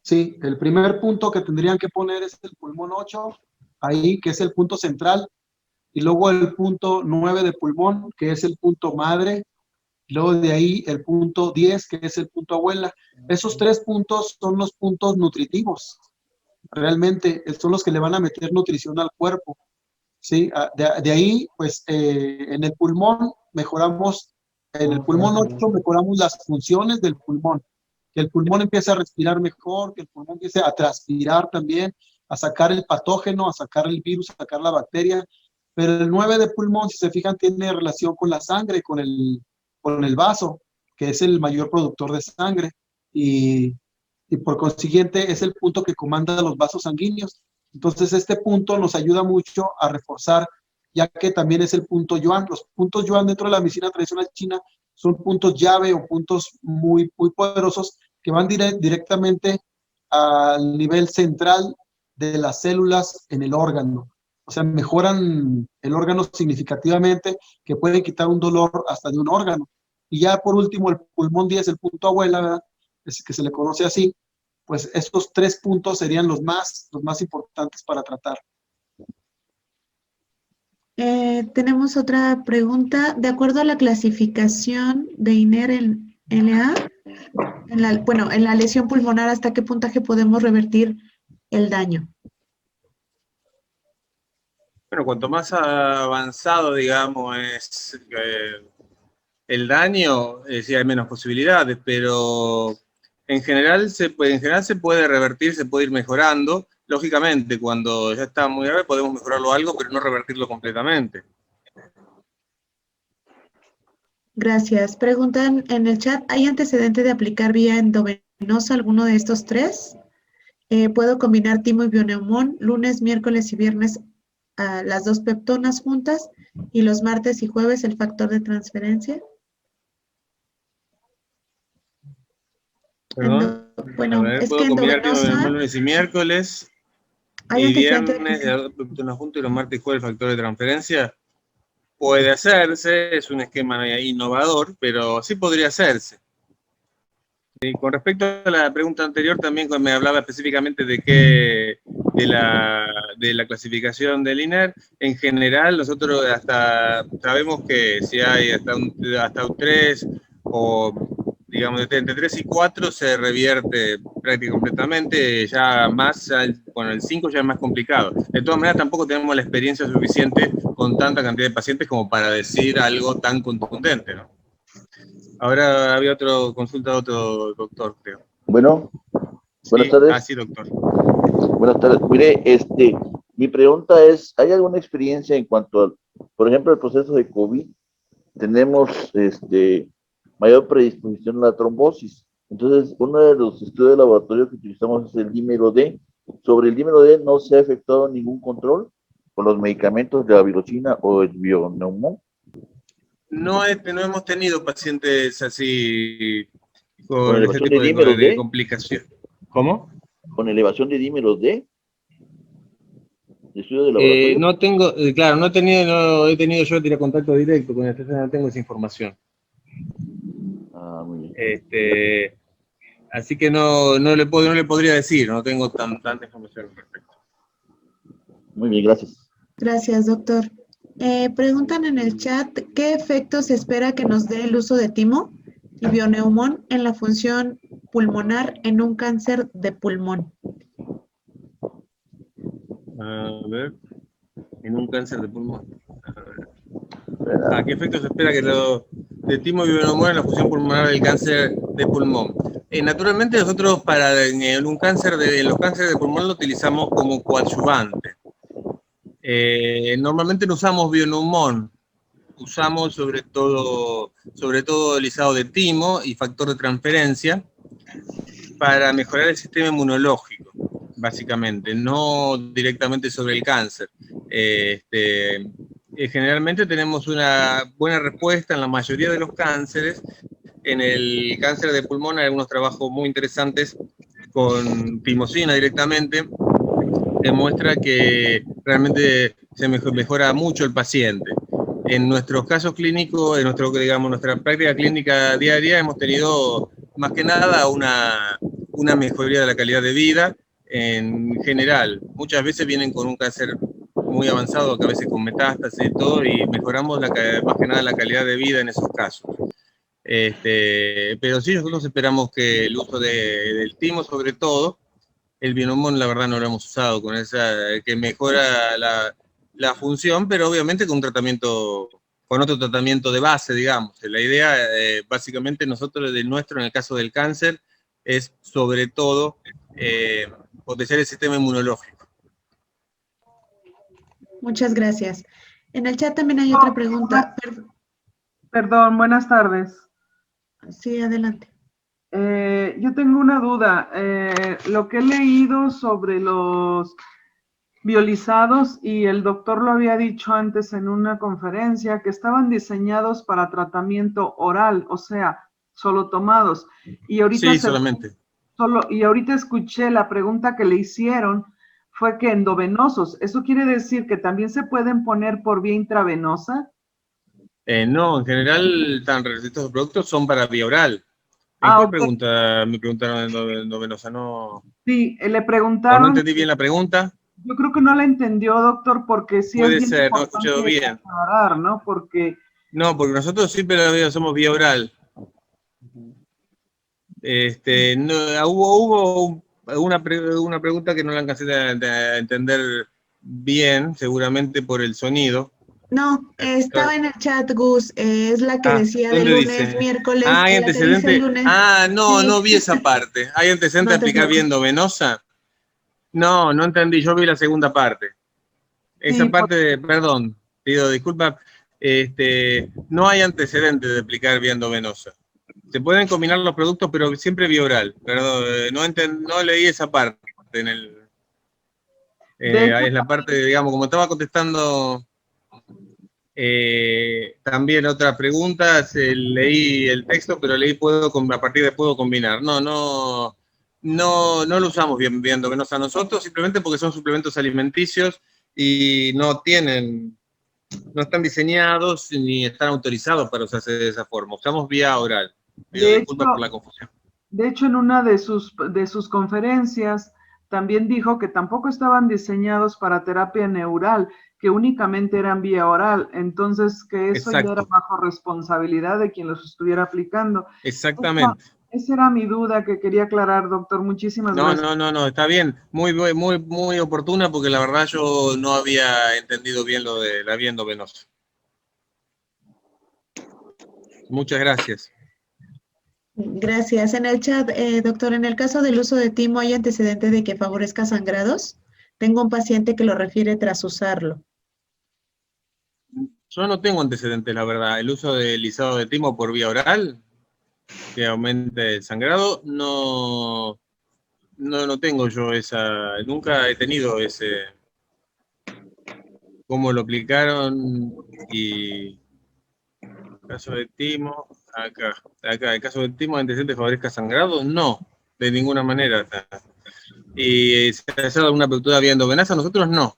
Sí, el primer punto que tendrían que poner es el pulmón 8, ahí, que es el punto central, y luego el punto 9 de pulmón, que es el punto madre, y luego de ahí el punto 10, que es el punto abuela. Esos tres puntos son los puntos nutritivos. Realmente son los que le van a meter nutrición al cuerpo. ¿Sí? De ahí, pues, en el pulmón en el pulmón 8 mejoramos las funciones del pulmón. Que el pulmón empiece a respirar mejor, que el pulmón empiece a transpirar también, a sacar el patógeno, a sacar el virus, a sacar la bacteria. Pero el 9 de pulmón, si se fijan, tiene relación con la sangre, con el vaso, que es el mayor productor de sangre. Y por consiguiente es el punto que comanda los vasos sanguíneos. Entonces este punto nos ayuda mucho a reforzar, ya que también es el punto yuan. Los puntos yuan dentro de la medicina tradicional china son puntos llave o puntos muy, muy poderosos que van directamente al nivel central de las células en el órgano. O sea, mejoran el órgano significativamente, que pueden quitar un dolor hasta de un órgano. Y ya por último, el pulmón 10, el punto abuela, ¿verdad? Es que se le conoce así, pues estos tres puntos serían los más importantes para tratar. Tenemos otra pregunta. De acuerdo a la clasificación de INER-LA, en la lesión pulmonar, ¿hasta qué puntaje podemos revertir el daño? Bueno, cuanto más avanzado, digamos, es el daño, sí hay menos posibilidades, pero en general se puede revertir, se puede ir mejorando. Lógicamente, cuando ya está muy grave podemos mejorarlo algo, pero no revertirlo completamente. Gracias. Preguntan en el chat, ¿hay antecedente de aplicar vía endovenosa alguno de estos tres? ¿Puedo combinar timo y bioneumón lunes, miércoles y viernes a las 2 peptonas juntas y los martes y jueves el factor de transferencia? Bueno, a ver, es puedo que combinar endovenosa, lunes y miércoles, hay y antecedente viernes, de... las 2 peptonas juntas y los martes y jueves el factor de transferencia. Puede hacerse, es un esquema innovador, pero sí podría hacerse. Y con respecto a la pregunta anterior, también me hablaba específicamente de la clasificación del INER. En general, nosotros hasta sabemos que si hay hasta un 3 o, digamos, entre 3 y 4 se revierte prácticamente completamente, ya más, bueno, el 5 ya es más complicado. De todas maneras, tampoco tenemos la experiencia suficiente con tanta cantidad de pacientes como para decir algo tan contundente, ¿no? Ahora había otra consulta de otro doctor, creo. Bueno, buenas Sí, tardes. sí, doctor. Buenas tardes. Mire, mi pregunta es, ¿hay alguna experiencia en cuanto a, por ejemplo, el proceso de COVID? Tenemos, mayor predisposición a la trombosis. Entonces, uno de los estudios de laboratorio que utilizamos es el dímero D. Sobre el dímero D no se ha efectuado ningún control con los medicamentos de la virochina o el bioneumón. No hemos tenido pacientes así ¿Con con ese elevación tipo de dímeros de D? complicación. ¿Cómo? ¿Con elevación de dímeros D? ¿De estudio de laboratorio? No tengo, claro, no he tenido yo contacto directo con el no tengo esa información. Ah, muy bien. Así que no le podría decir, no tengo tanta información al respecto. Muy bien, gracias. Gracias, doctor. Preguntan en el chat, ¿qué efectos se espera que nos dé el uso de timo y bioneumón en la función pulmonar en un cáncer de pulmón? A ver, en un cáncer de pulmón. ¿Qué efectos se espera que de timo y bioneumón en la función pulmonar del cáncer de pulmón? Naturalmente nosotros en los cánceres de pulmón lo utilizamos como coadyuvante. Normalmente no usamos bioneumón, usamos sobre todo lisado de timo y factor de transferencia para mejorar el sistema inmunológico, básicamente, no directamente sobre el cáncer. Generalmente tenemos una buena respuesta en la mayoría de los cánceres. En el cáncer de pulmón hay algunos trabajos muy interesantes con timosina directamente, demuestra que realmente se mejora mucho el paciente. En nuestros casos clínicos, en nuestra práctica clínica diaria, hemos tenido más que nada una mejoría de la calidad de vida en general. Muchas veces vienen con un cáncer muy avanzado, que a veces con metástasis y todo, y mejoramos más que nada la calidad de vida en esos casos. Pero sí, nosotros esperamos que el uso del timo, sobre todo, el bioneumón, la verdad, no lo hemos usado con que mejora la función, pero obviamente con otro tratamiento de base, digamos. La idea, básicamente, en el caso del cáncer, es sobre todo potenciar el sistema inmunológico. Muchas gracias. En el chat también hay otra pregunta. Perdón, buenas tardes. Sí, adelante. Yo tengo una duda. Lo que he leído sobre los biolizados, y el doctor lo había dicho antes en una conferencia, que estaban diseñados para tratamiento oral, o sea, solo tomados. Y ahorita sí, solamente. Y ahorita escuché la pregunta que le hicieron, fue que endovenosos. ¿Eso quiere decir que también se pueden poner por vía intravenosa? No, en general, estos productos son para vía oral. ¿En cuál pregunta me preguntaron endovenosa? No. Sí, le ¿O preguntaron. no entendí bien la pregunta? Yo creo que no la entendió, doctor, porque sí Puede es bien ser, no he escuchado bien. aclarar, ¿no? Porque nosotros siempre somos vía oral. Hubo una pregunta que no la alcancé a entender bien, seguramente por el sonido. No, estaba en el chat, Gus, es la que decía de ¿dónde lunes, dice? miércoles. ¿Hay la que dice antecedente? lunes. No, Sí. no vi esa parte. ¿Hay antecedente de aplicar vía endovenosa? No, no entendí, yo vi la segunda parte. Esa parte, perdón, pido disculpas, no hay antecedente de aplicar vía endovenosa. Se pueden combinar los productos, pero siempre vía oral. Perdón, no leí esa parte es la parte, digamos, como estaba contestando también otras preguntas, leí el texto, pero a partir de puedo combinar. No lo usamos vía endovenosa nosotros, simplemente porque son suplementos alimenticios y no están diseñados ni están autorizados para usarse de esa forma. Usamos vía oral. Pido disculpas por la confusión. De hecho, en una de sus conferencias también dijo que tampoco estaban diseñados para terapia neural, que únicamente eran vía oral, entonces que eso ya era Exacto. bajo responsabilidad de quien los estuviera aplicando. Exactamente. Esa era mi duda que quería aclarar, doctor. Muchísimas gracias. No, está bien. Muy oportuna, porque la verdad yo no había entendido bien lo de la vía endovenosa. Muchas gracias. Gracias. En el chat, doctor, en el caso del uso de timo, ¿hay antecedente de que favorezca sangrados? Tengo un paciente que lo refiere tras usarlo. Yo no tengo antecedentes, la verdad. El uso de lisado de timo por vía oral, que aumente el sangrado, no tengo yo esa, nunca he tenido ese, cómo lo aplicaron. Y caso de timo, acá, el caso de timo, antecedente favorezca sangrado, no, de ninguna manera. ¿Y se ha usado alguna peptona vía endovenosa? Nosotros no.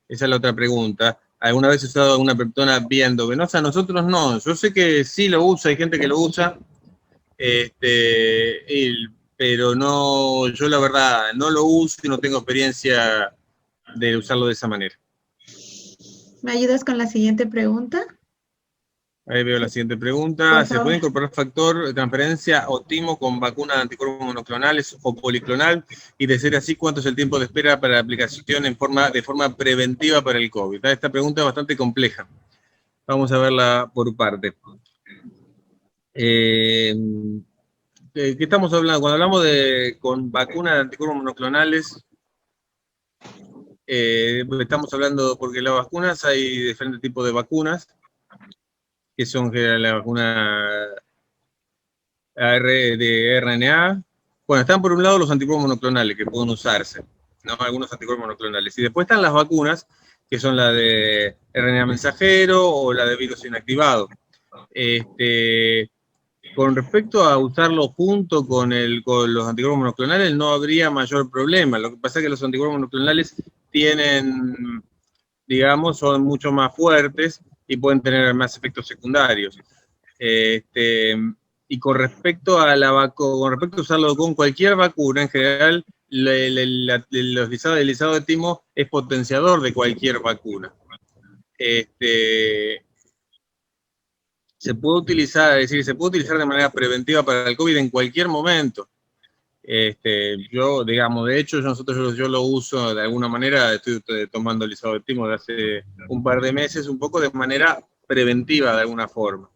Esa es la otra pregunta. ¿Alguna vez he usado alguna peptona vía endovenosa? Nosotros no. Yo sé que sí lo usa, hay gente que lo usa, pero no, yo la verdad no lo uso y no tengo experiencia de usarlo de esa manera. ¿Me ayudas con la siguiente pregunta? Ahí veo la siguiente pregunta. ¿Se puede incorporar factor de transferencia o timo con vacuna de anticuerpos monoclonales o policlonal? Y de ser así, ¿cuánto es el tiempo de espera para la aplicación de forma preventiva para el COVID? Esta pregunta es bastante compleja. Vamos a verla por parte. ¿Qué estamos hablando? Cuando hablamos con vacuna de anticuerpos monoclonales, estamos hablando, porque las vacunas, hay diferentes tipos de vacunas, que son la vacuna de RNA. Bueno, están por un lado los anticuerpos monoclonales que pueden usarse, ¿no? Algunos anticuerpos monoclonales. Y después están las vacunas, que son la de RNA mensajero o la de virus inactivado. Con respecto a usarlo junto con los anticuerpos monoclonales, no habría mayor problema. Lo que pasa es que los anticuerpos monoclonales tienen, digamos, son mucho más fuertes y pueden tener más efectos secundarios. Y con respecto a usarlo con cualquier vacuna, en general, el lisado de timo es potenciador de cualquier vacuna. Se puede utilizar, es decir, se puede utilizar de manera preventiva para el COVID en cualquier momento. Yo, digamos, de hecho, yo lo uso de alguna manera, estoy tomando el lisado de timo de hace un par de meses, un poco de manera preventiva de alguna forma.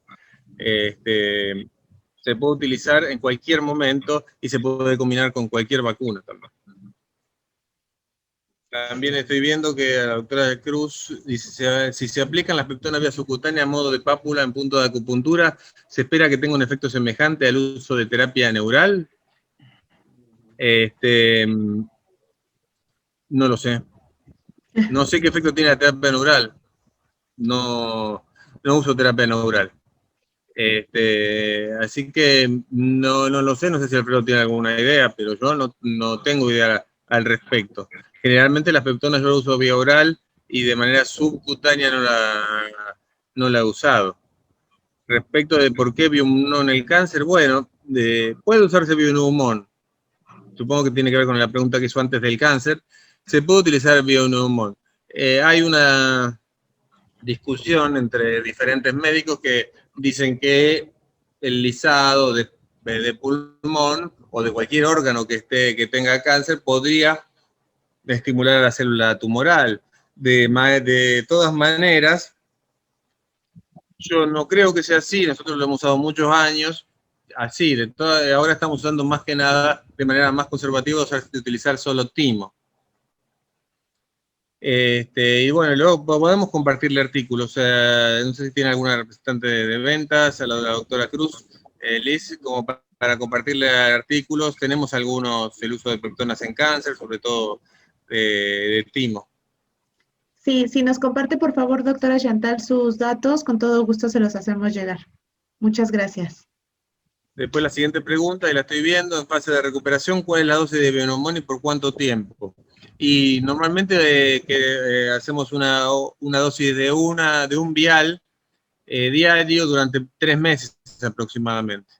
Se puede utilizar en cualquier momento y se puede combinar con cualquier vacuna también. También estoy viendo que la doctora Cruz dice, si se aplican las peptonas vía subcutánea a modo de pápula en punto de acupuntura, ¿se espera que tenga un efecto semejante al uso de terapia neural? No lo sé. No sé qué efecto tiene la terapia neural. No uso terapia neural. Así que no lo sé, no sé si Alfredo tiene alguna idea, pero yo no tengo idea al respecto. Generalmente las peptonas yo las uso vía oral y de manera subcutánea no la he usado. Respecto de por qué Bioneumon en el cáncer, bueno, puede usarse Bioneumon. Supongo que tiene que ver con la pregunta que hizo antes del cáncer. Se puede utilizar Bioneumon. Hay una discusión entre diferentes médicos que dicen que el lisado de pulmón o de cualquier órgano que tenga cáncer podría estimular a la célula tumoral. De todas maneras, yo no creo que sea así. Nosotros lo hemos usado muchos años así. Ahora estamos usando más que nada de manera más conservativa de utilizar solo timo. Y bueno, luego podemos compartirle artículos. No sé si tiene alguna representante de ventas, a la doctora Cruz, Liz, como para compartirle artículos. Tenemos algunos, el uso de peptonas en cáncer, sobre todo de timo. Sí, si nos comparte, por favor, doctora Chantal, sus datos, con todo gusto se los hacemos llegar. Muchas gracias. Después la siguiente pregunta, y la estoy viendo, en fase de recuperación, ¿cuál es la dosis de Bioneumon y por cuánto tiempo? Y normalmente hacemos una dosis de un vial diario durante 3 meses aproximadamente.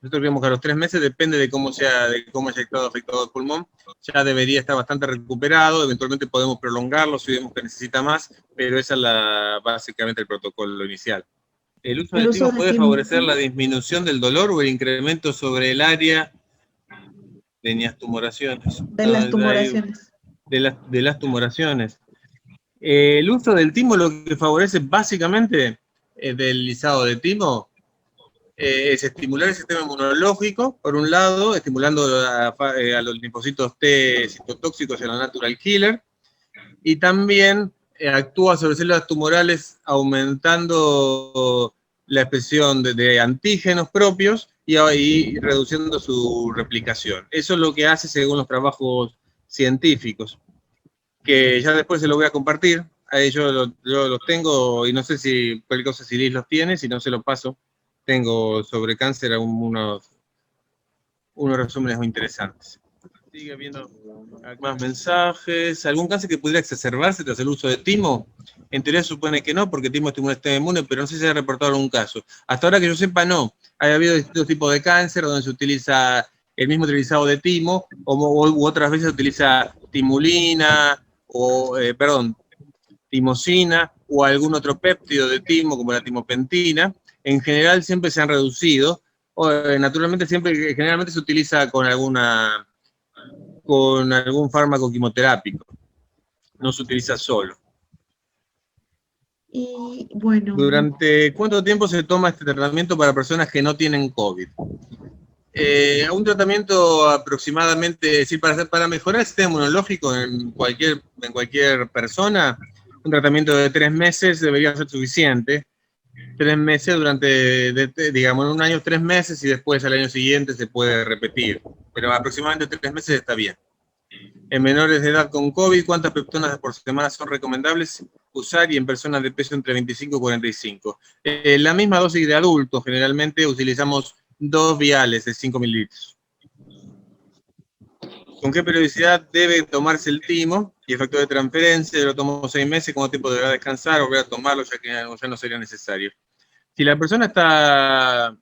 Nosotros creemos que a los 3 meses, depende de cómo haya estado afectado el pulmón, ya debería estar bastante recuperado, eventualmente podemos prolongarlo si vemos que necesita más, pero esa es básicamente el protocolo inicial. ¿El uso del timo puede favorecer la disminución del dolor o el incremento sobre el área de las tumoraciones? De las tumoraciones. De las tumoraciones. El uso del timo lo que favorece básicamente del lisado de timo es estimular el sistema inmunológico, por un lado, estimulando a los linfocitos T citotóxicos y a la natural killer, y también actúa sobre células tumorales aumentando la expresión de antígenos propios y reduciendo su replicación. Eso es lo que hace según los trabajos científicos, que ya después se los voy a compartir. Ahí yo los tengo, y no sé si cualquier cosa si Liz los tiene, si no se los paso. Tengo sobre cáncer unos resúmenes muy interesantes. Sigue viendo más mensajes. ¿Algún cáncer que pudiera exacerbarse tras el uso de timo? En teoría se supone que no, porque timo estimula el sistema inmune, pero no sé si se ha reportado algún caso. Hasta ahora que yo sepa, no. Ha habido distintos tipos de cáncer donde se utiliza el mismo utilizado de timo, u otras veces se utiliza timulina, timosina, o algún otro péptido de timo, como la timopentina. En general siempre se han reducido. Naturalmente generalmente se utiliza con algún fármaco quimioterápico. No se utiliza solo. Y bueno. ¿Durante cuánto tiempo se toma este tratamiento para personas que no tienen COVID? Un tratamiento aproximadamente, es decir, para mejorar el sistema inmunológico en cualquier persona, un tratamiento de 3 meses debería ser suficiente. 3 meses durante, digamos, en un año 3 meses, y después al año siguiente se puede repetir. Pero aproximadamente 3 meses está bien. En menores de edad con COVID, ¿cuántas peptonas por semana son recomendables usar? Y en personas de peso entre 25 y 45. La misma dosis de adultos, generalmente utilizamos 2 viales de 5 mililitros. ¿Con qué periodicidad debe tomarse el timo y efecto de transferencia? Yo lo tomo 6 meses, ¿cuánto tiempo deberá descansar o volver a tomarlo ya que ya no sería necesario? Si la persona está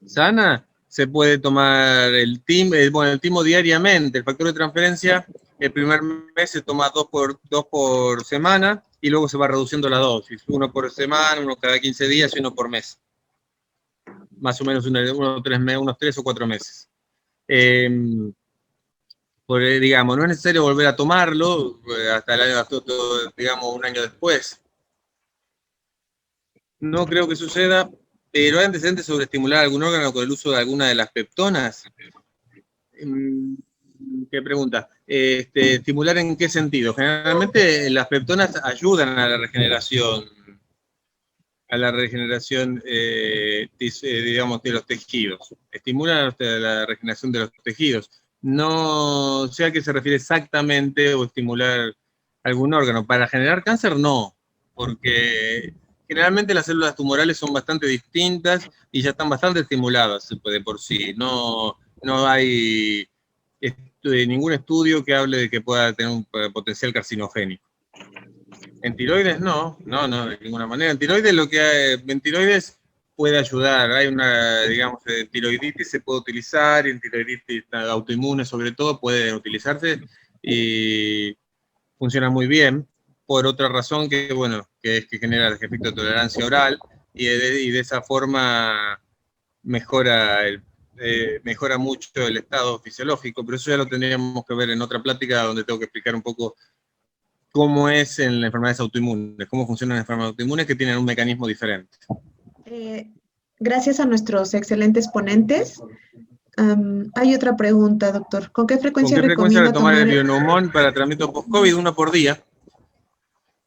sana, se puede tomar el timo diariamente. El factor de transferencia, el primer mes se toma 2 por semana, y luego se va reduciendo la dosis. 1 por semana, 1 cada 15 días y 1 por mes. Más o menos unos 3 o 4 meses. Digamos, no es necesario volver a tomarlo hasta digamos, un año después. No creo que suceda, pero ¿hay antecedentes sobre estimular algún órgano con el uso de alguna de las peptonas? ¿Qué pregunta? ¿Estimular en qué sentido? Generalmente las peptonas ayudan a la regeneración, digamos, de los tejidos. Estimulan la regeneración de los tejidos. No sé a qué se refiere exactamente, o estimular algún órgano. Para generar cáncer, no, porque generalmente las células tumorales son bastante distintas y ya están bastante estimuladas de por sí. No hay ningún estudio que hable de que pueda tener un potencial carcinogénico. En tiroides no, de ninguna manera. En tiroides puede ayudar. Hay digamos, tiroiditis se puede utilizar, y en tiroiditis autoinmune sobre todo puede utilizarse y funciona muy bien. Por otra razón que es que genera el efecto de tolerancia oral, y de esa forma mejora mucho el estado fisiológico, pero eso ya lo tendríamos que ver en otra plática donde tengo que explicar un poco cómo es en las enfermedades autoinmunes, cómo funcionan las enfermedades autoinmunes que tienen un mecanismo diferente. Gracias a nuestros excelentes ponentes. Hay otra pregunta, doctor. ¿Con qué frecuencia recomienda tomar el Bioneumon para tratamiento post-COVID? 1 por día.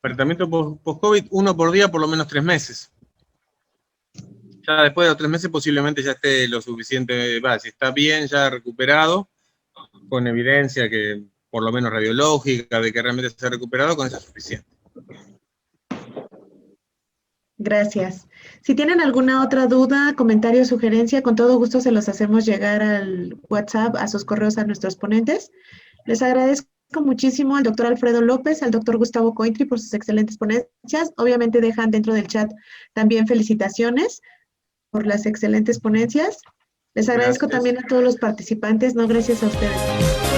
Para tratamiento post-COVID, 1 por día por lo menos 3 meses. Ya después de los 3 meses posiblemente ya esté lo suficiente, si está bien, ya recuperado, con evidencia que por lo menos radiológica de que realmente se ha recuperado, con eso es suficiente. Gracias. Si tienen alguna otra duda, comentario o sugerencia, con todo gusto se los hacemos llegar al WhatsApp, a sus correos a nuestros ponentes. Les agradezco muchísimo al doctor Alfredo López, al doctor Gustavo Cointri por sus excelentes ponencias. Obviamente dejan dentro del chat también felicitaciones por las excelentes ponencias. Les agradezco Gracias. también a todos los participantes, no gracias a ustedes.